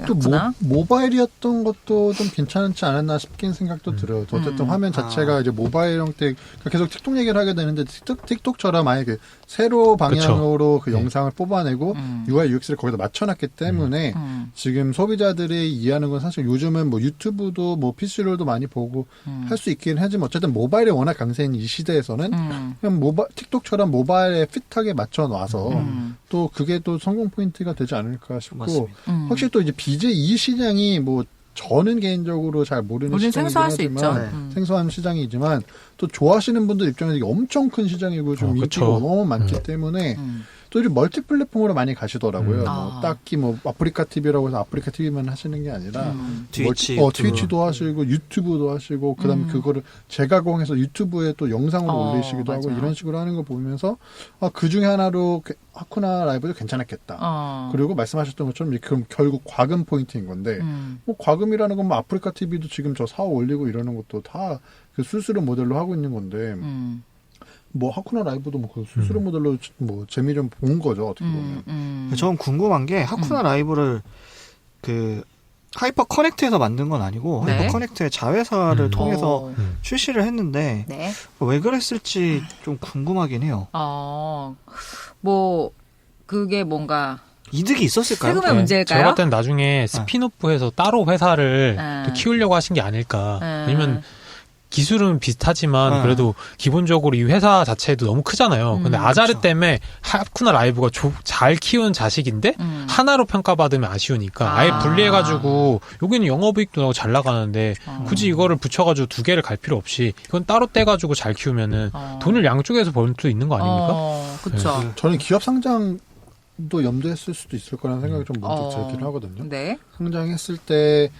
S5: 또 모바일이었던 것도 좀 괜찮지 않았나 싶긴 생각도 들어요. 어쨌든 화면 자체가 이제 모바일 형태, 계속 틱톡 얘기를 하게 되는데 틱톡처럼 아예 그 세로 방향으로 그 영상을 뽑아내고 UI, UX를 거기다 맞춰놨기 때문에 지금 소비자들이 이해하는 건 사실 요즘은 뭐 유튜브도 뭐 PC로도 많이 보고 할 수 있긴 하지만 어쨌든 모바일이 워낙 강세인 이 시대에서는 그냥 틱톡처럼 모바일에 핏하게 맞춰놔서 또 그게 또 성공 포인트가 되지 않을까 싶고 확실히 또 이제 BJ 이 시장이 뭐 저는 개인적으로 잘 모르는 시장이긴 하지만 생소한 시장이지만 또 좋아하시는 분들 입장에서 이게 엄청 큰 시장이고 좀 인기가 너무 많기 때문에 또 이제 멀티 플랫폼으로 많이 가시더라고요. 뭐 딱히 뭐 아프리카 TV라고 해서 아프리카 TV만 하시는 게 아니라 트위치도 하시고 유튜브도 하시고 그다음에 그거를 재가공해서 유튜브에 또 영상으로 올리시기도 하고 이런 식으로 하는 거 보면서 그 중에 하나로 하쿠나 라이브도 괜찮았겠다. 그리고 말씀하셨던 것처럼 그럼 결국 과금 포인트인 건데 뭐 과금이라는 건 뭐 아프리카 TV도 지금 저 사업 올리고 이러는 것도 다 그 수수료 모델로 하고 있는 건데 뭐 하쿠나 라이브도 뭐 그 수수료 모델로 뭐 재미 좀 본 거죠 어떻게 보면.
S1: 저는 궁금한 게 하쿠나 라이브를 그 하이퍼 커넥트에서 만든 건 아니고
S3: 네.
S1: 하이퍼 커넥트의 자회사를 통해서 출시를 했는데
S3: 네.
S1: 왜 그랬을지 좀 궁금하긴 해요.
S3: 뭐 그게 뭔가
S1: 이득이 있었을까요?
S3: 세금의 문제일까요?
S4: 제가 봤을 땐 나중에 스핀오프해서 따로 회사를 또 키우려고 하신 게 아닐까. 왜냐면 기술은 비슷하지만 그래도 기본적으로 이 회사 자체도 너무 크잖아요. 근데 아자르 때문에 하쿠나 라이브가 잘 키운 자식인데 하나로 평가받으면 아쉬우니까 아예 분리해가지고 여기는 영업이익도 나고 잘 나가는데 굳이 이거를 붙여가지고 두 개를 갈 필요 없이 이건 따로 떼가지고 잘 키우면은 돈을 양쪽에서 벌 수 있는 거 아닙니까?
S3: 그렇죠.
S5: 저는 기업 상장도 염두했을 수도 있을 거라는 생각이 좀 먼저 들긴 하거든요.
S3: 네.
S5: 상장했을 때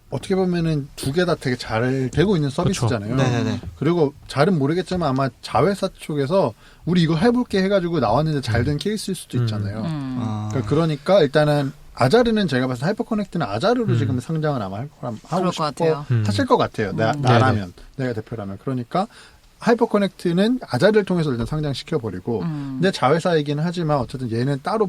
S5: 어떻게 보면은 두 개 다 되게 잘 되고 있는 서비스잖아요.
S1: 네네네.
S5: 그리고 잘은 모르겠지만 아마 자회사 쪽에서 우리 이거 해볼게 해가지고 나왔는데 잘 된 케이스일 수도 있잖아요. 그러니까 일단은 아자르는 제가 봤을 때 하이퍼 커넥트는 아자르로 지금 상장을 아마 하고 싶어 하실 것 같아요. 나라면 내가 대표라면. 그러니까 하이퍼 커넥트는 아자르를 통해서 일단 상장시켜버리고 근데 자회사이긴 하지만 어쨌든 얘는 따로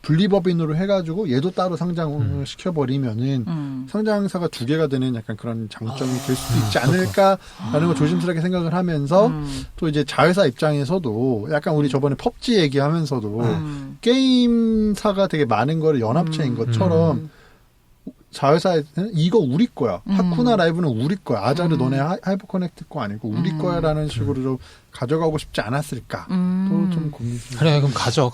S5: 분리법인으로 해가지고 얘도 따로 상장을 시켜버리면은 상장사가 두 개가 되는 약간 그런 장점이 될 수도 있지 않을까라는 걸 조심스럽게 생각을 하면서 또 이제 자회사 입장에서도 약간 우리 저번에 펍지 얘기하면서도 게임사가 되게 많은 거를 연합체인 것처럼 자회사에는 이거 우리 거야. 하쿠나 라이브는 우리 거야. 아자르 너네 하이퍼 커넥트 거 아니고 우리 거야라는 식으로 좀 가져가고 싶지 않았을까. 또 좀 고민.
S4: 그래 그럼 가져.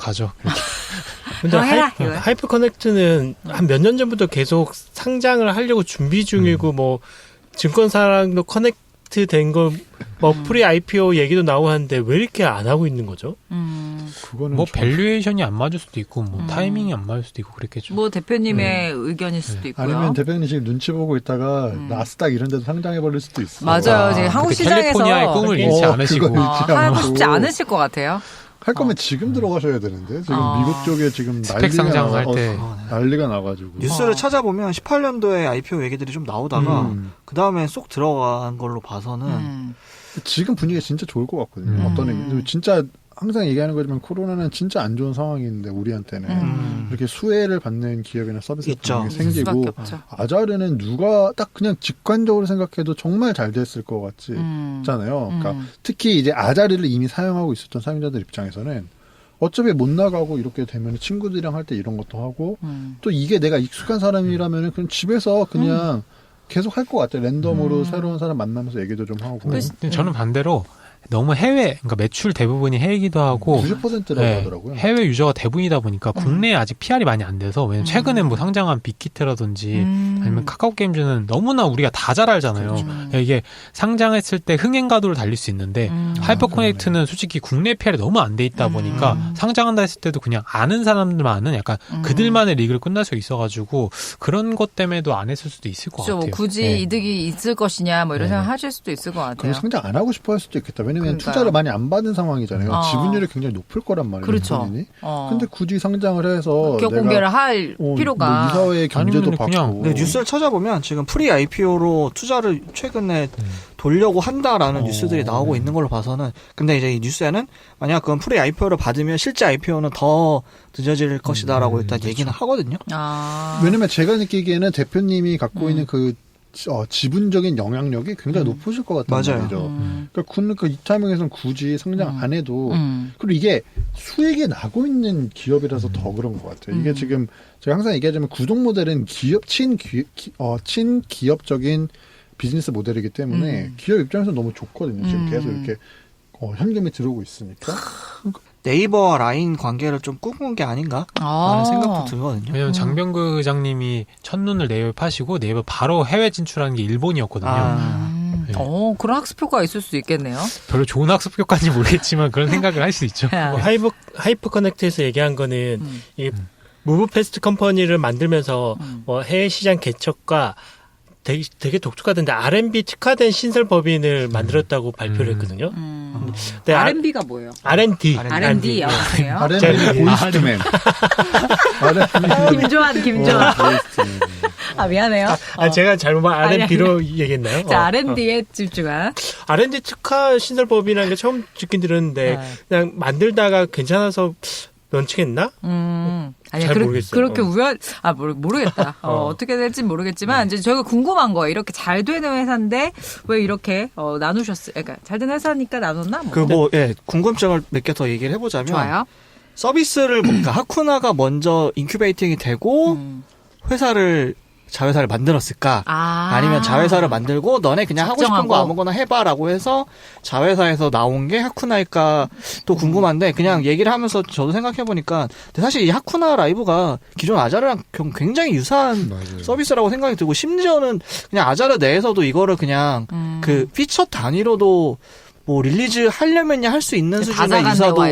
S2: 근데 하이퍼 커넥트는 한 몇 년 전부터 계속 상장을 하려고 준비 중이고 뭐 증권사랑도 커넥트 된 거 뭐 프리 IPO 얘기도 나오고 하는데 왜 이렇게 안 하고 있는 거죠?
S5: 그거는
S4: 뭐 밸류에이션이 안 맞을 수도 있고 뭐 타이밍이 안 맞을 수도 있고 그랬겠죠.
S3: 뭐 대표님의 의견일 수도 있고요.
S5: 아니면 대표님 지금 눈치 보고 있다가 나스닥 이런 데도 상장해버릴 수도 있어요.
S3: 맞아요. 지금 한국 시장에서
S4: 캘리포니아의 꿈을 잃지 않으시고
S3: 하고 싶지 않으실 것 같아요.
S5: 할 거면 지금 들어가셔야 되는데 지금 미국 쪽에 지금
S4: 스펙 상장할 때
S5: 난리가 나가지고
S1: 뉴스를 찾아보면 18년도에 IPO 얘기들이 좀 나오다가 그 다음에 쏙 들어간 걸로 봐서는
S5: 지금 분위기가 진짜 좋을 것 같거든요. 어떤 의미 진짜 항상 얘기하는 거지만 코로나는 진짜 안 좋은 상황인데 우리한테는 이렇게 수혜를 받는 기업이나 서비스가 생기고 아자르는 누가 딱 그냥 직관적으로 생각해도 정말 잘 됐을 것 같지 있잖아요. 그러니까 특히 이제 아자르를 이미 사용하고 있었던 사용자들 입장에서는 어차피 못 나가고 이렇게 되면 친구들이랑 할 때 이런 것도 하고 또 이게 내가 익숙한 사람이라면은 그냥 집에서 그냥 계속 할 것 같아요. 랜덤으로 새로운 사람 만나면서 얘기도 좀 하고.
S4: 근데 저는 반대로 너무 그러니까 매출 대부분이 해외이기도 하고
S5: 90%라고
S4: 네,
S5: 하더라고요.
S4: 해외 유저가 대부분이다 보니까 국내에 아직 PR이 많이 안 돼서 왜냐면 최근에 뭐 상장한 빅히트라든지 아니면 카카오 게임즈는 너무나 우리가 다 잘 알잖아요. 그러니까 이게 상장했을 때 흥행가도를 달릴 수 있는데 하이퍼 커넥트는 솔직히 국내 PR이 너무 안 돼 있다 보니까 상장한다 했을 때도 그냥 아는 사람들만은 약간 그들만의 리그를 끝날 수 있어가지고 그런 것 때문에도 안 했을 수도 있을 것 같아요.
S3: 뭐 굳이 이득이 있을 것이냐 뭐 이런 생각 하실 수도 있을 것 같아요.
S5: 그럼 상장 안 하고 싶어 할 수도 있겠다. 왜냐면
S3: 그러니까요.
S5: 투자를 많이 안 받은 상황이잖아요. 지분율이 굉장히 높을 거란 말이에요.
S3: 그렇죠.
S5: 본인이. 근데 굳이 상장을 해서
S3: 기업 공개를 할 필요가
S5: 뭐 이사회의 견제도 받고.
S4: 그냥
S1: 근데 뉴스를 찾아보면 지금 프리 IPO로 투자를 최근에 돌려고 한다라는 뉴스들이 나오고 있는 걸로 봐서는 근데 이제 이 뉴스에는 만약 그건 프리 IPO를 받으면 실제 IPO는 더 늦어질 것이다라고 일단 얘기는 하거든요.
S5: 왜냐면 제가 느끼기에는 대표님이 갖고 있는 그 지분적인 영향력이 굉장히 높으실 것 같다는 말이죠. 그러니까 이 타이밍에서는 굳이 상장 안 해도 그리고 이게 수익이 나고 있는 기업이라서 더 그런 것 같아요. 이게 지금 제가 항상 얘기하자면 구독 모델은 친기업적인 비즈니스 모델이기 때문에 기업 입장에서 너무 좋거든요. 지금 계속 이렇게 현금이 들어오고 있으니까.
S1: 네이버와 라인 관계를 좀 꿈꾼 게 아닌가 라는 생각도 들거든요.
S4: 왜냐면 장병구 회장님이 첫눈을 네이버에 파시고 네이버 바로 해외 진출하는 게 일본이었거든요. 네.
S3: 그런 학습 효과가 있을 수 있겠네요.
S4: 별로 좋은 학습 효과인지 모르겠지만 그런 생각을 할 수 있죠.
S2: 뭐 하이퍼 커넥트에서 얘기한 거는 이 무브 패스트 컴퍼니를 만들면서 뭐 해외 시장 개척과 되게 독특하던데 R&B 특화된 신설 법인을 만들었다고 발표를 했거든요.
S3: 네, R&B가 뭐예요?
S2: R&D.
S3: R&D 영어예요?
S5: R&D 보이스트맨.
S3: 김조한. 미안해요.
S2: 제가 잘못 R&B로 얘기했나요?
S3: 자, R&D에 집중한.
S2: R&D 특화 신설 법인이라는 게 처음 듣긴 들었는데 그냥 만들다가 괜찮아서 런칭했나?
S3: 아니,
S2: 모르겠어요.
S3: 그렇게 모르겠다. 어떻게 될지 모르겠지만, 이제 저희가 궁금한 거예요. 이렇게 잘 되는 회사인데, 왜 이렇게, 나누셨어요? 그러니까, 잘 되는 회사니까 나눴나?
S1: 궁금증을 몇 개 더 얘기를 해보자면.
S3: 좋아요.
S1: 서비스를, 그러니까 하쿠나가 먼저 인큐베이팅이 되고, 자회사를 만들었을까? 아니면 자회사를 만들고 너네 그냥 하고 싶은 거 아무거나 해봐라고 해서 자회사에서 나온 게 하쿠나일까 또 궁금한데 그냥 얘기를 하면서 저도 생각해보니까 사실 이 하쿠나 라이브가 기존 아자르랑 굉장히 유사한 서비스라고 생각이 들고 심지어는 그냥 아자르 내에서도 이거를 그냥 그 피처 단위로도 뭐 릴리즈 하려면야 할 수 있는 수준의 유사도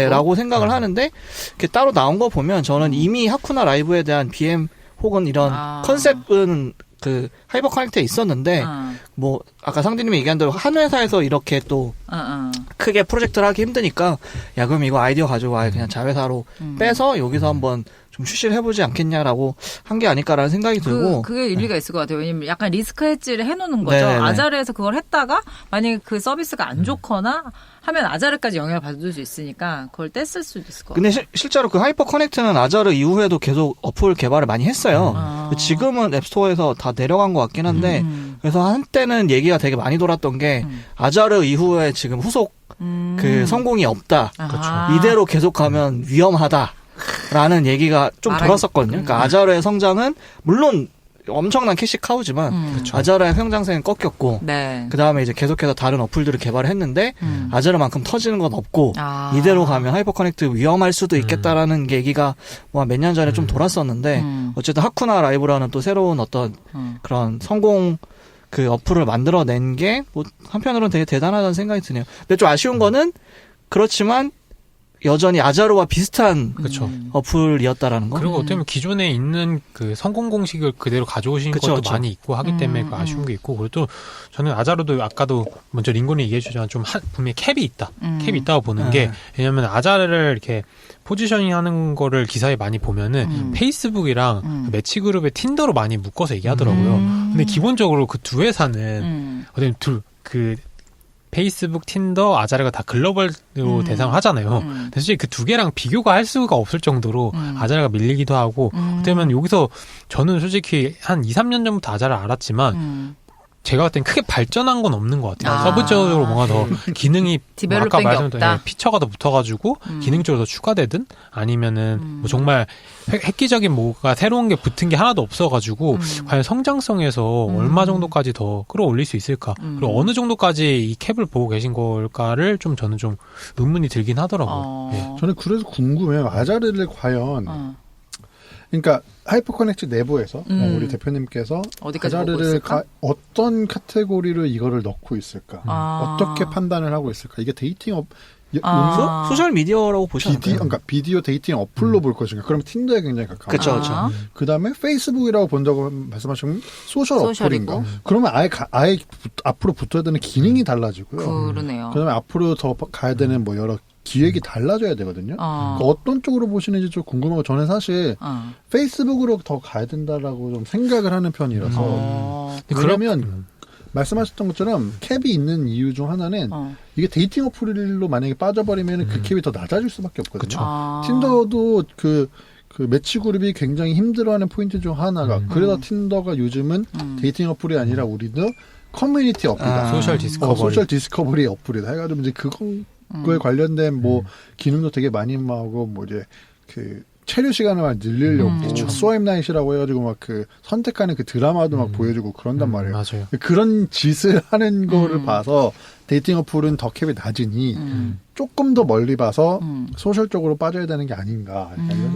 S1: 라고 생각을 하는데 이렇게 따로 나온 거 보면 저는 이미 하쿠나 라이브에 대한 BM 혹은 이런 컨셉은 그 하이퍼 커넥트에 있었는데 뭐 아까 상디님이 얘기한 대로 한 회사에서 이렇게 또 크게 프로젝트를 하기 힘드니까 야 그럼 이거 아이디어 가지고 아예 그냥 자회사로 빼서 여기서 한번 좀 출시를 해보지 않겠냐라고 한 게 아닐까라는 생각이 들고
S3: 그게 일리가 있을 것 같아요. 왜냐면 약간 리스크 헤지를 해놓는 거죠. 네네네. 아자르에서 그걸 했다가 만약에 그 서비스가 안 좋거나 하면 아자르까지 영향을 받을 수 있으니까 그걸 뗐을 수도 있을 것 같아요.
S1: 근데 실제로 그 하이퍼 커넥트는 아자르 이후에도 계속 어플 개발을 많이 했어요. 지금은 앱스토어에서 다 내려간 것 같긴 한데 그래서 한때는 얘기가 되게 많이 돌았던 게 아자르 이후에 지금 후속 그 성공이 없다. 이대로 계속하면 위험하다. 라는 얘기가 좀 돌았었거든요. 그러니까 아자르의 성장은 물론 엄청난 캐시 카우지만 아자르의 성장세는 꺾였고 그 다음에 이제 계속해서 다른 어플들을 개발을 했는데 아자르만큼 터지는 건 없고 이대로 가면 하이퍼 커넥트 위험할 수도 있겠다라는 얘기가 뭐 몇 년 전에 좀 돌았었는데 어쨌든 하쿠나 라이브라는 또 새로운 어떤 그런 성공 그 어플을 만들어낸 게 뭐 한편으로는 되게 대단하다는 생각이 드네요. 근데 좀 아쉬운 거는 그렇지만 여전히 아자르와 비슷한 어플이었다라는 거.
S4: 그리고 어떻게 보면 기존에 있는 그 성공 공식을 그대로 가져오신 것도 많이 있고 하기 때문에 그 아쉬운 게 있고 그리고 또 저는 아자르도 아까도 먼저 링곤이 얘기해 주지만 좀 분명히 캡이 있다. 캡이 있다고 보는 게 왜냐하면 아자르를 이렇게 포지셔닝 하는 거를 기사에 많이 보면은 페이스북이랑 매치그룹의 틴더로 많이 묶어서 얘기하더라고요. 근데 기본적으로 그 두 회사는 어떻게 그 페이스북, 틴더, 아자르가 다 글로벌로 대상을 하잖아요. 근데 솔직히 그 두 개랑 비교가 할 수가 없을 정도로 아자르가 밀리기도 하고 그때면 여기서 저는 솔직히 한 2, 3년 전부터 아자르를 알았지만 제가 봤을 땐 크게 발전한 건 없는 것 같아요. 서브적으로 뭔가 더 기능이 뭐 아까 말씀드린 피처가 더 붙어가지고 기능적으로 더 추가되든 아니면은 뭐 정말 획기적인 뭐가 새로운 게 붙은 게 하나도 없어가지고 과연 성장성에서 얼마 정도까지 더 끌어올릴 수 있을까? 그리고 어느 정도까지 이 캡을 보고 계신 걸까를 좀 저는 좀 의문이 들긴 하더라고요. 예.
S5: 저는 그래서 궁금해요. 아자르를 과연 그러니까 하이퍼커넥트 내부에서 우리 대표님께서 아자르를 어떤 카테고리로 이거를 넣고 있을까? 어떻게 판단을 하고 있을까? 이게 데이팅
S1: 소셜 미디어라고 보시면 돼요.
S5: 그러니까 비디오 데이팅 어플로 볼 것인가? 그러면 틴더에 굉장히 가까워.
S1: 그렇죠.
S5: 그다음에 페이스북이라고 본다고 말씀하시면 소셜 어플인가? 그러면 아예 앞으로 붙어야 되는 기능이 달라지고요.
S3: 그러네요.
S5: 그다음에 앞으로 더 가야 되는 뭐 여러 기획이 달라져야 되거든요. 그러니까 어떤 쪽으로 보시는지 좀 궁금하고 저는 사실 페이스북으로 더 가야 된다라고 좀 생각을 하는 편이라서 그러면 말씀하셨던 것처럼 캡이 있는 이유 중 하나는 이게 데이팅 어플로 만약에 빠져버리면 그 캡이 더 낮아질 수밖에 없거든요. 틴더도 그 매치 그룹이 굉장히 힘들어하는 포인트 중 하나가 그래서 틴더가 요즘은 데이팅 어플이 아니라 우리도 커뮤니티 어플이다.
S4: 소셜 디스커버리.
S5: 소셜 디스커버리 어플이다. 해가지고 이제 그거에 관련된 뭐 기능도 되게 많이 하고 뭐 이제 그 체류 시간을 막 늘리려고 스와입 나잇이라고 해가지고 막 그 선택하는 그 드라마도 막 보여주고 그런단 말이에요.
S4: 맞아요.
S5: 그런 짓을 하는 거를 봐서 데이팅 어플은 더 캡이 낮으니 조금 더 멀리 봐서 소셜 쪽으로 빠져야 되는 게 아닌가.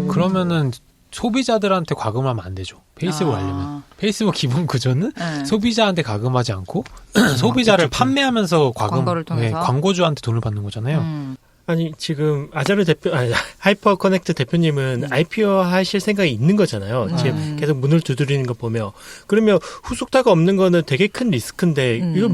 S4: 그러면은 소비자들한테 과금하면 안 되죠. 페이스북 하려면. 페이스북 기본 구조는 소비자한테 과금하지 않고 소비자를 판매하면서
S3: 광고를 통해서
S4: 광고주한테 돈을 받는 거잖아요.
S2: 아니 지금 하이퍼 커넥트 대표님은 IPO 하실 생각이 있는 거잖아요. 지금 계속 문을 두드리는 거 보면 그러면 후속타가 없는 거는 되게 큰 리스크인데 이거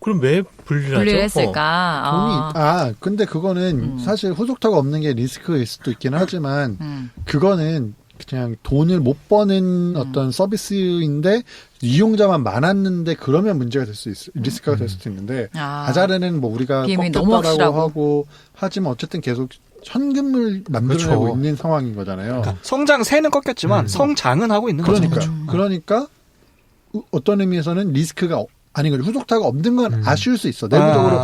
S2: 그럼 왜
S3: 분리했을까?
S5: 근데 그거는 사실 후속타가 없는 게 리스크일 수도 있긴 하지만 그거는 그냥 돈을 못 버는 어떤 서비스인데 이용자만 많았는데 그러면 문제가 될 수 있어 리스크가 될 수도 있는데 아자르는 뭐 우리가 꺾였다라고 하고 하지만 어쨌든 계속 현금을 만들어내고 있는 상황인 거잖아요.
S1: 그러니까 성장세는 꺾였지만 성장은 하고 있는 거죠.
S5: 그러니까 어떤 의미에서는 리스크가 아닌 거죠. 후속타가 없는 건 아쉬울 수 있어. 내부적으로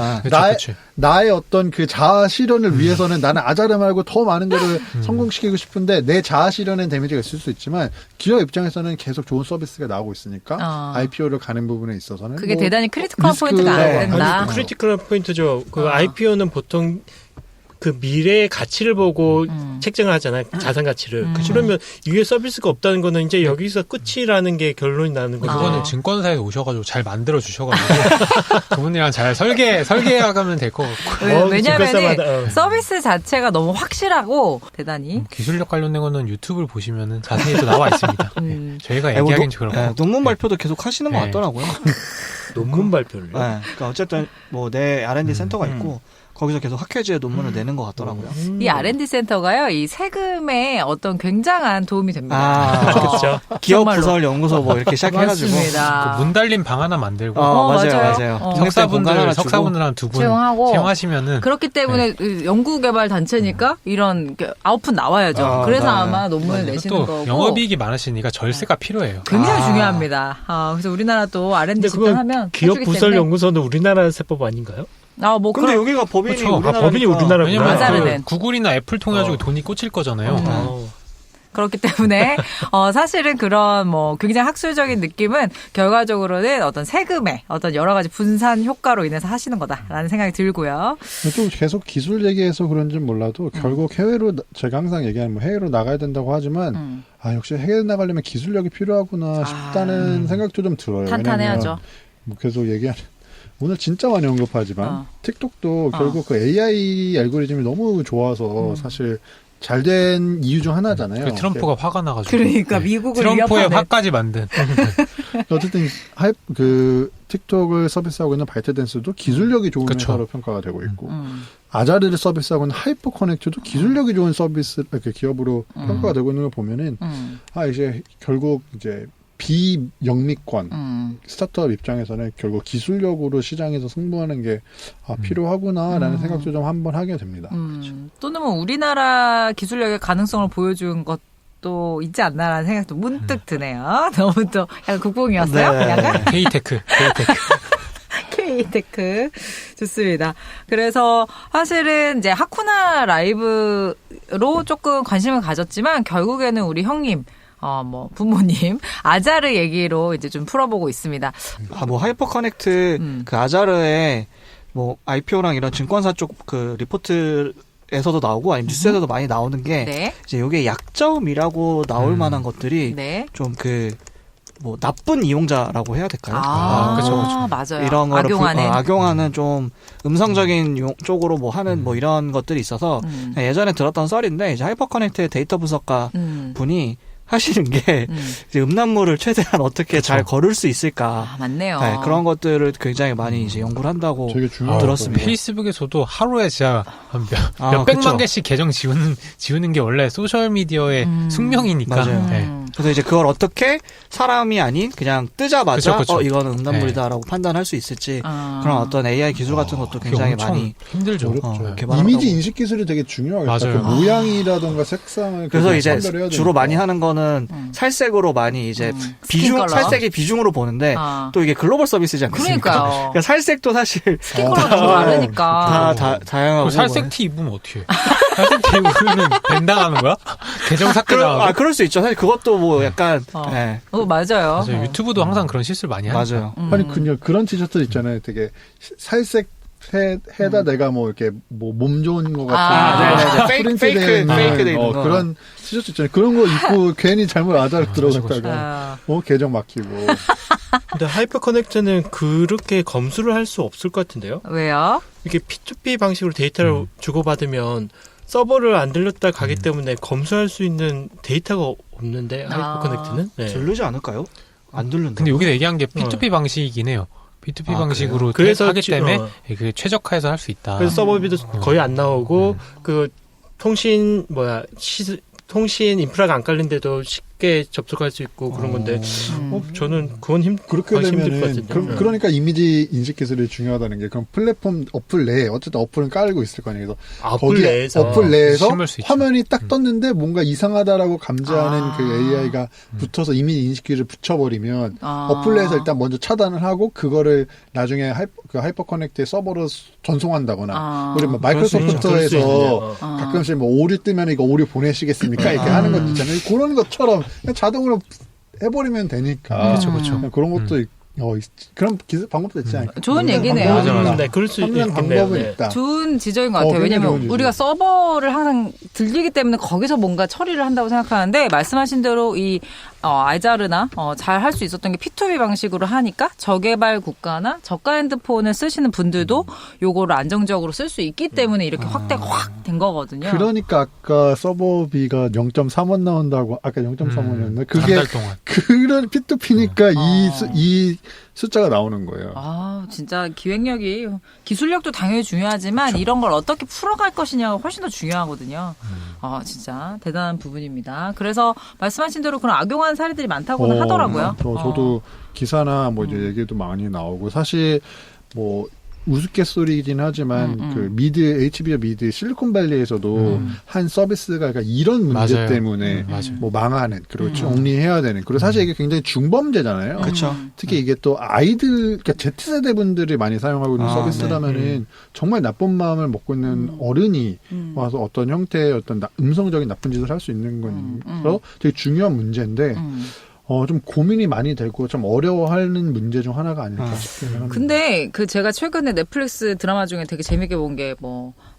S5: 나의 어떤 그 자아 실현을 위해서는 나는 아자르 말고 더 많은 거를 성공시키고 싶은데 내 자아 실현엔 데미지가 있을 수 있지만 기업 입장에서는 계속 좋은 서비스가 나오고 있으니까 IPO를 가는 부분에 있어서는
S3: 그게 대단히 크리티컬한 포인트가 안 된다.
S2: 크리티컬한 포인트죠. 그 IPO는 보통 그 미래의 가치를 보고 책정을 하잖아요. 자산 가치를. 그러면 이게 서비스가 없다는 거는 이제 여기서 끝이라는 게 결론이 나는 거죠.
S4: 그거는 증권사에서 오셔가지고 잘 만들어 주셔가지고 그분이랑 잘 설계해가면 될 것 같고.
S3: 왜냐하면 서비스 자체가 너무 확실하고 대단히
S4: 기술력 관련된 거는 유튜브를 보시면은 자세히 또 나와 있습니다. 저희가 얘기하기는 좀 그렇고.
S1: 논문 발표도 계속 하시는 것 같더라고요.
S2: 논문 발표를.
S1: 그러니까 어쨌든 뭐 내 R&D 센터가 있고. 거기서 계속 학회지에 논문을 내는 것 같더라고요.
S3: 이 R&D 센터가요, 이 세금에 어떤 굉장한 도움이 됩니다.
S2: 그렇죠.
S1: 기업 부설 연구소 뭐 이렇게 시작해가지고
S4: 그 문 달린 방 하나 만들고
S1: 맞아요.
S4: 석사분들 한 두 분 채용하시면은
S3: 그렇기 때문에 연구개발 단체니까 이런 아웃풋 나와야죠. 그래서 아마 논문을 내시는 거고.
S4: 영업이익이 많으시니까 절세가 필요해요.
S3: 굉장히 중요합니다. 그래서 우리나라 또 R&D 집단하면
S2: 기업 부설 연구소는 우리나라 세법 아닌가요?
S1: 근데 여기가 법인이
S2: 법인이 우리나라.
S4: 왜냐면 구글이나 애플 통해가지고 돈이 꽂힐 거잖아요.
S3: 그렇기 때문에 사실은 그런 뭐 굉장히 학술적인 느낌은 결과적으로는 어떤 세금의 어떤 여러 가지 분산 효과로 인해서 하시는 거다라는 생각이 들고요.
S5: 또 계속 기술 얘기해서 그런지는 몰라도 결국 해외로 제가 항상 얘기하는 뭐 해외로 나가야 된다고 하지만 역시 해외 나가려면 기술력이 필요하구나 싶다는 생각도 좀 들어요.
S3: 탄탄해야죠.
S5: 뭐 계속 얘기하는 오늘 진짜 많이 언급하지만 틱톡도 결국 그 AI 알고리즘이 너무 좋아서 사실 잘된 이유 중 하나잖아요.
S4: 그 트럼프가 화가 나가지고.
S3: 그러니까 미국을
S4: 트럼프의 화까지 만든.
S5: 어쨌든 그 틱톡을 서비스하고 있는 바이트댄스도 기술력이 좋은 회사로 평가가 되고 있고 아자르를 서비스하고 있는 하이퍼 커넥트도 기술력이 좋은 서비스 이렇게 기업으로 평가가 되고 있는 걸 보면은 이제 결국 이제 비영미권 스타트업 입장에서는 결국 기술력으로 시장에서 승부하는 게 필요하구나라는 생각도 좀 한번 하게 됩니다.
S3: 또는 뭐 우리나라 기술력의 가능성을 보여준 것도 또 있지 않나라는 생각도 문득 드네요. 너무 또 약간 국뽕이었어요?
S1: 네.
S3: 약간?
S4: K테크.
S3: K테크. 좋습니다. 그래서 사실은 이제 하쿠나 라이브로 조금 관심을 가졌지만 결국에는 우리 형님, 뭐 부모님 아자르 얘기로 이제 좀 풀어보고 있습니다.
S1: 뭐 하이퍼 커넥트 그 아자르의 뭐 IPO랑 이런 증권사 쪽 그 리포트에서도 나오고 아니면 뉴스에서도 많이 나오는 게
S3: 네.
S1: 이제 요게 약점이라고 나올 만한 것들이
S3: 네.
S1: 좀 뭐 나쁜 이용자라고 해야 될까요?
S3: 그렇죠. 맞아요.
S1: 이런 거를 악용하는
S3: 음.
S1: 좀 음성적인 쪽으로 뭐 하는 뭐 이런 것들이 있어서 예전에 들었던 썰인데 이제 하이퍼 커넥트의 데이터 분석가 분이 하시는 게 이제 음란물을 최대한 어떻게 잘 거를 수 있을까.
S3: 맞네요.
S1: 네, 그런 것들을 굉장히 많이 이제 연구를 한다고
S5: 되게 중요한
S1: 들었습니다.
S4: 페이스북에서도 하루에 진짜 몇백만 개씩 계정 지우는 게 원래 소셜 미디어의 숙명이니까.
S1: 맞아요.
S4: 네.
S1: 그래서 이제 그걸 어떻게 사람이 아닌 그냥 뜨자마자
S4: 그쵸.
S1: 이거는 음란물이다라고 판단할 수 있을지 그런 어떤 AI 기술 같은 것도 굉장히 많이
S4: 힘들죠.
S1: 개발하고.
S5: 이미지 인식 기술이 되게 중요하겠다.
S4: 맞아요.
S5: 그 모양이라던가 색상을
S1: 그래서 이제
S5: 판별해야
S1: 주로
S5: 되니까.
S1: 많이 하는 거는 살색으로 많이 이제
S3: 스킨
S1: 살색이 비중으로 보는데 또 이게 글로벌 서비스지 않습니까?
S3: 그러니까요.
S1: 그러니까 살색도 사실
S3: 스킨 컬러가 좀 다르니까.
S1: 다양하고
S4: 살색 티 입으면 어떻게 해? 살색 티 입으면 밴당하는 거야? 계정 삭제당하고?
S1: 그럴 수 있죠. 사실 그것도 뭐 약간 네.
S3: 맞아요.
S4: 유튜브도 항상 그런 실수를 많이 하죠.
S1: 맞아요.
S5: 아니 그냥 그런 티셔츠 있잖아요. 되게 살색 해다 내가 뭐 이렇게 뭐 몸 좋은 거 같은
S1: 페이크 돼 있는 거.
S5: 그런 티셔츠 있잖아요. 그런 거 입고 괜히 잘못 아자를 들어갔다가 계정 막히고.
S2: 근데 하이퍼 커넥트는 그렇게 검수를 할 수 없을 것 같은데요?
S3: 왜요?
S2: 이게 P2P 방식으로 데이터를 주고받으면 서버를 안 들렸다 가기 때문에 검수할 수 있는 데이터가 없는데 하이퍼 커넥트는? 네.
S1: 들르지 않을까요? 안 들른다.
S4: 근데 여기서 얘기한 게 P2P 방식이긴 해요. P2P 방식으로
S2: 그래서
S4: 하기 때문에 그 최적화해서 할 수 있다.
S2: 그래서 서버비도 거의 안 나오고 그 통신 인프라가 안 깔린데도 쉽게 접속할 수 있고 그런 건데 저는 그건
S5: 그렇게
S2: 힘들 것
S5: 되면은
S2: 같은데.
S5: 그러니까 이미지 인식 기술이 중요하다는 게 그럼 플랫폼 어플 내에 어쨌든 어플은 깔고 있을 거 아니에요. 그래서 어플 내에서 화면이 딱 떴는데 뭔가 이상하다라고 감지하는 그 AI가 붙어서 이미지 인식 기술을 붙여버리면 어플 내에서 일단 먼저 차단을 하고 그거를 나중에 하이퍼 커넥트의 서버로 전송한다거나 우리 뭐 마이크로소프트에서 가끔씩 뭐 오류 뜨면 이거 오류 보내시겠습니까? 이렇게 하는 것 있잖아요. 그런 것처럼 그냥 자동으로 해버리면 되니까.
S4: 그렇죠.
S5: 그런 것도 그런 방법도 있지 않을까?
S3: 좋은 얘기네요.
S2: 맞아. 네, 그럴 수
S5: 있는 방법은 있다.
S3: 좋은 지적인 것 같아요. 왜냐하면 우리가 서버를 항상 들리기 때문에 거기서 뭔가 처리를 한다고 생각하는데 말씀하신 대로 이 아자르나 잘 할 수 있었던 게 P2P 방식으로 하니까 저개발 국가나 저가 핸드폰을 쓰시는 분들도 요거를 안정적으로 쓸 수 있기 때문에 이렇게 확대가 확 된 거거든요.
S5: 그러니까 아까 서버비가 0.3원 나온다고 아까 0.3원이었나? 그게
S4: 한 달 동안.
S5: 그런 P2P니까 이 숫자가 나오는 거예요.
S3: 진짜 기획력이 기술력도 당연히 중요하지만 이런 걸 어떻게 풀어갈 것이냐가 훨씬 더 중요하거든요. 진짜 대단한 부분입니다. 그래서 말씀하신 대로 그런 악용하는 사례들이 많다고는 하더라고요.
S5: 저도 기사나 뭐 이제 얘기도 많이 나오고 사실 뭐 우스갯소리이긴 하지만 그 HBO 미드 실리콘밸리에서도 한 서비스가 그러니까 이런 문제
S4: 맞아요.
S5: 때문에 뭐 망하는 그리고 정리해야 되는 그리고 사실 이게 굉장히 중범죄잖아요.
S1: 그렇죠.
S5: 특히 이게 또 아이들 그러니까 Z세대 분들이 많이 사용하고 있는 서비스라면은 정말 나쁜 마음을 먹고 있는 어른이 와서 어떤 형태의 어떤 음성적인 나쁜 짓을 할 수 있는 거라서 되게 중요한 문제인데 좀 고민이 많이 되고 좀 어려워하는 문제 중 하나가 아닐까 싶기는 합니다.
S3: 근데 제가 최근에 넷플릭스 드라마 중에 되게 재밌게 본 게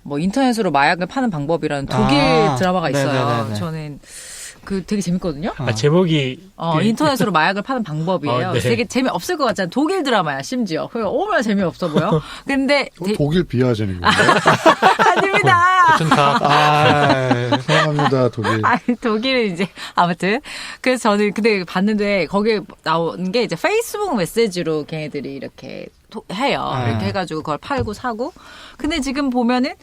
S3: 뭐 인터넷으로 마약을 파는 방법이라는 독일 드라마가 있어요.
S1: 네네네네.
S3: 저는 되게 재밌거든요.
S2: 제목이
S3: 인터넷으로 마약을 파는 방법이에요.
S2: 네.
S3: 되게 재미없을 것 같잖아요. 독일 드라마야, 심지어. 얼마나 재미없어 보여. 근데
S5: 독일 비하하시는 건가요?
S3: 아닙니다.
S5: 사랑합니다, 독일.
S3: 독일은 이제 아무튼 그래서 저는 근데 봤는데 거기에 나온 게 이제 페이스북 메시지로 걔네들이 이렇게 해요. 이렇게 해가지고 그걸 팔고 사고. 근데 지금 보면은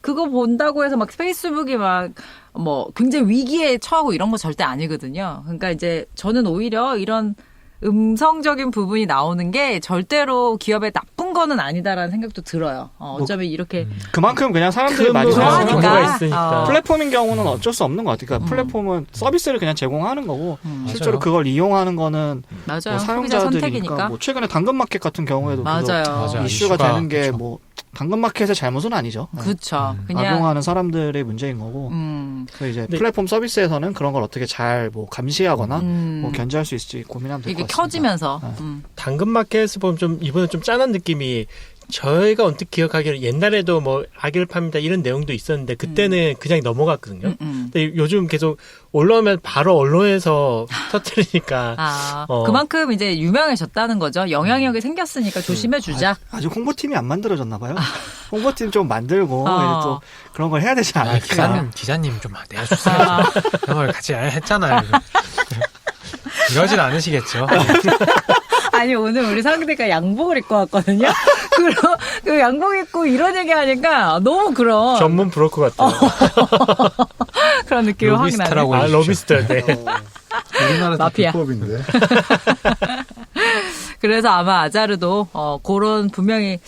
S3: 그거 본다고 해서 막 페이스북이 막 뭐 굉장히 위기에 처하고 이런 거 절대 아니거든요. 그러니까 이제 저는 오히려 이런 음성적인 부분이 나오는 게 절대로 기업에 나쁜 거는 아니다라는 생각도 들어요. 어차피 이렇게
S1: 그만큼 그냥 사람들이 많이
S3: 좋아하니까.
S1: 사용하니까
S2: 있으니까.
S1: 플랫폼인 경우는 어쩔 수 없는 것 같아요. 그러니까 플랫폼은 서비스를 그냥 제공하는 거고 실제로
S4: 맞아요.
S1: 그걸 이용하는 거는
S3: 맞아요.
S1: 뭐
S3: 소비자
S1: 사용자들이니까
S3: 선택이니까.
S1: 뭐 최근에 당근마켓 같은 경우에도
S3: 맞아요.
S1: 그거 이슈가 되는 게
S4: 그렇죠.
S1: 뭐 당근마켓의 잘못은 아니죠.
S3: 그렇죠. 그냥
S1: 악용하는 사람들의 문제인 거고 그래서 이제 플랫폼 서비스에서는 그런 걸 어떻게 잘 뭐 감시하거나 뭐 견제할 수 있을지 고민하면 될 것
S3: 이게
S1: 같습니다.
S3: 켜지면서
S2: 당근마켓에서 보면 좀 이번에 좀 짠한 느낌이 저희가 언뜻 기억하기로 옛날에도 뭐 악의를 팝니다 이런 내용도 있었는데 그때는 그냥 넘어갔거든요. 근데 요즘 계속 올라오면 바로 언론에서 터뜨리니까
S3: 그만큼 이제 유명해졌다는 거죠. 영향력이 생겼으니까 조심해주자.
S1: 아직 홍보팀이 안 만들어졌나 봐요. 홍보팀 좀 만들고 이제 또 그런 걸 해야 되지 않을까.
S4: 기자님 좀 내어주세요. 그런 걸 같이 했잖아요. 이러진 않으시겠죠.
S3: 아니 오늘 우리 상대가 양복을 입고 왔거든요. 그럼 그 양복 입고 이런 얘기 하니까 너무 그런
S2: 전문 브로커 같아요.
S3: 그런 느낌이 확 나네.
S4: 로비스트라고 해주십시오.
S2: 로비스트. 네.
S5: 우리나라
S3: 마피아.
S5: 비법인데.
S3: 그래서 아마 아자르도 그런 분명히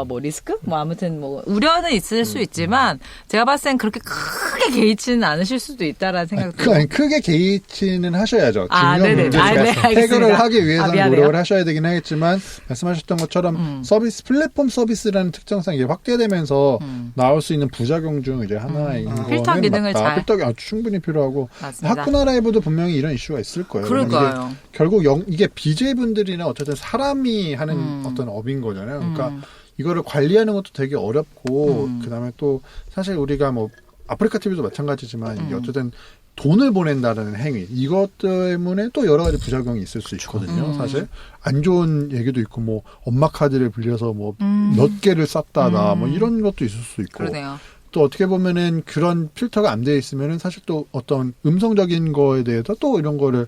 S3: 뭐 리스크 뭐 아무튼 뭐 우려는 있을 수 있지만 제가 봤을 땐 그렇게 크게 개의치는 않으실 수도 있다라는 생각도.
S5: 아니, 크게 개의치는 하셔야죠. 중요한
S3: 네네.
S5: 문제니까
S3: 네, 알겠습니다.
S5: 해결을 하기 위해서는
S3: 미안해요.
S5: 노력을 하셔야 되긴 하겠지만 말씀하셨던 것처럼 서비스 플랫폼 서비스라는 특성상 이게 확대되면서 나올 수 있는 부작용 중 이제 하나인 거는
S3: 필터 기능을
S5: 맞다.
S3: 잘.
S5: 필터 충분히 필요하고
S3: 맞습니다.
S5: 하쿠나 라이브도 분명히 이런 이슈가 있을 거예요.
S3: 그러니까요.
S5: 이게 결국 이게 BJ 분들이나 어쨌든 사람이 하는 어떤 업인 거잖아요. 그러니까 이거를 관리하는 것도 되게 어렵고 그다음에 또 사실 우리가 뭐 아프리카 TV도 마찬가지지만 이게 어쨌든 돈을 보낸다는 행위 이것 때문에 또 여러 가지 부작용이 있을 수 있거든요. 사실 안 좋은 얘기도 있고 뭐 엄마 카드를 빌려서 뭐 몇 개를 쌌다나 뭐 이런 것도 있을 수 있고
S3: 그러네요.
S5: 또 어떻게 보면은 그런 필터가 안 돼 있으면은 사실 또 어떤 음성적인 거에 대해서 또 이런 거를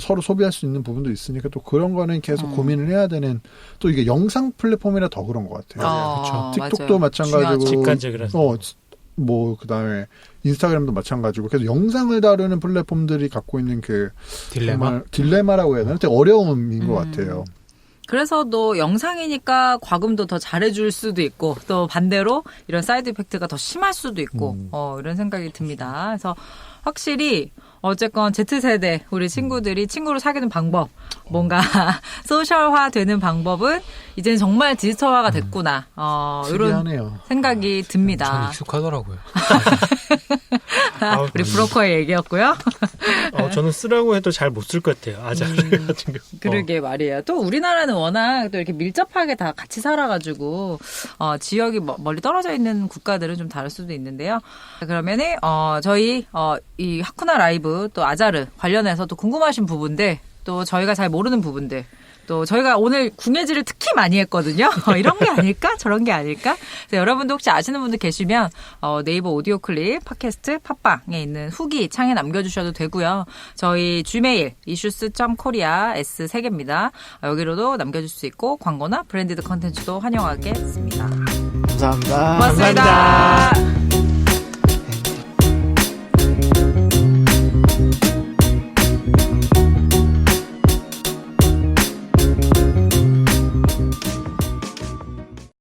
S5: 서로 소비할 수 있는 부분도 있으니까 또 그런 거는 계속 고민을 해야 되는 또 이게 영상 플랫폼이라 더 그런 것 같아요.
S3: 그렇죠.
S5: 틱톡도 마찬가지고
S2: 직관적이라서.
S5: 뭐 그다음에 인스타그램도 마찬가지고 그래서 영상을 다루는 플랫폼들이 갖고 있는 그 딜레마라고 해야 되나? 되게 어려움인 것 같아요.
S3: 그래서도 영상이니까 과금도 더 잘해줄 수도 있고 또 반대로 이런 사이드 이펙트가 더 심할 수도 있고 이런 생각이 듭니다. 그래서 확실히 어쨌건 Z세대 우리 친구들이 친구를 사귀는 방법 뭔가 소셜화 되는 방법은 이제는 정말 디지털화가 됐구나 이런 생각이 듭니다.
S4: 전 익숙하더라고요.
S3: 우리 브로커의 얘기였고요.
S2: 저는 쓰라고 해도 잘 못 쓸 것 같아요. 아자르 같은 경우.
S3: 그러게 말이에요. 또 우리나라는 워낙 또 이렇게 밀접하게 다 같이 살아가지고 지역이 멀리 떨어져 있는 국가들은 좀 다를 수도 있는데요. 그러면은 저희 이 하쿠나 라이브 또 아자르 관련해서 또 궁금하신 부분들 또 저희가 잘 모르는 부분들 또 저희가 오늘 궁예지를 특히 많이 했거든요. 이런 게 아닐까? 저런 게 아닐까? 그래서 여러분도 혹시 아시는 분들 계시면 네이버 오디오 클립, 팟캐스트, 팟빵에 있는 후기 창에 남겨주셔도 되고요. 저희 gmail issues.korea s 3개입니다. 여기로도 남겨줄 수 있고 광고나 브랜디드 컨텐츠도 환영하겠습니다.
S1: 감사합니다.
S3: 고맙습니다.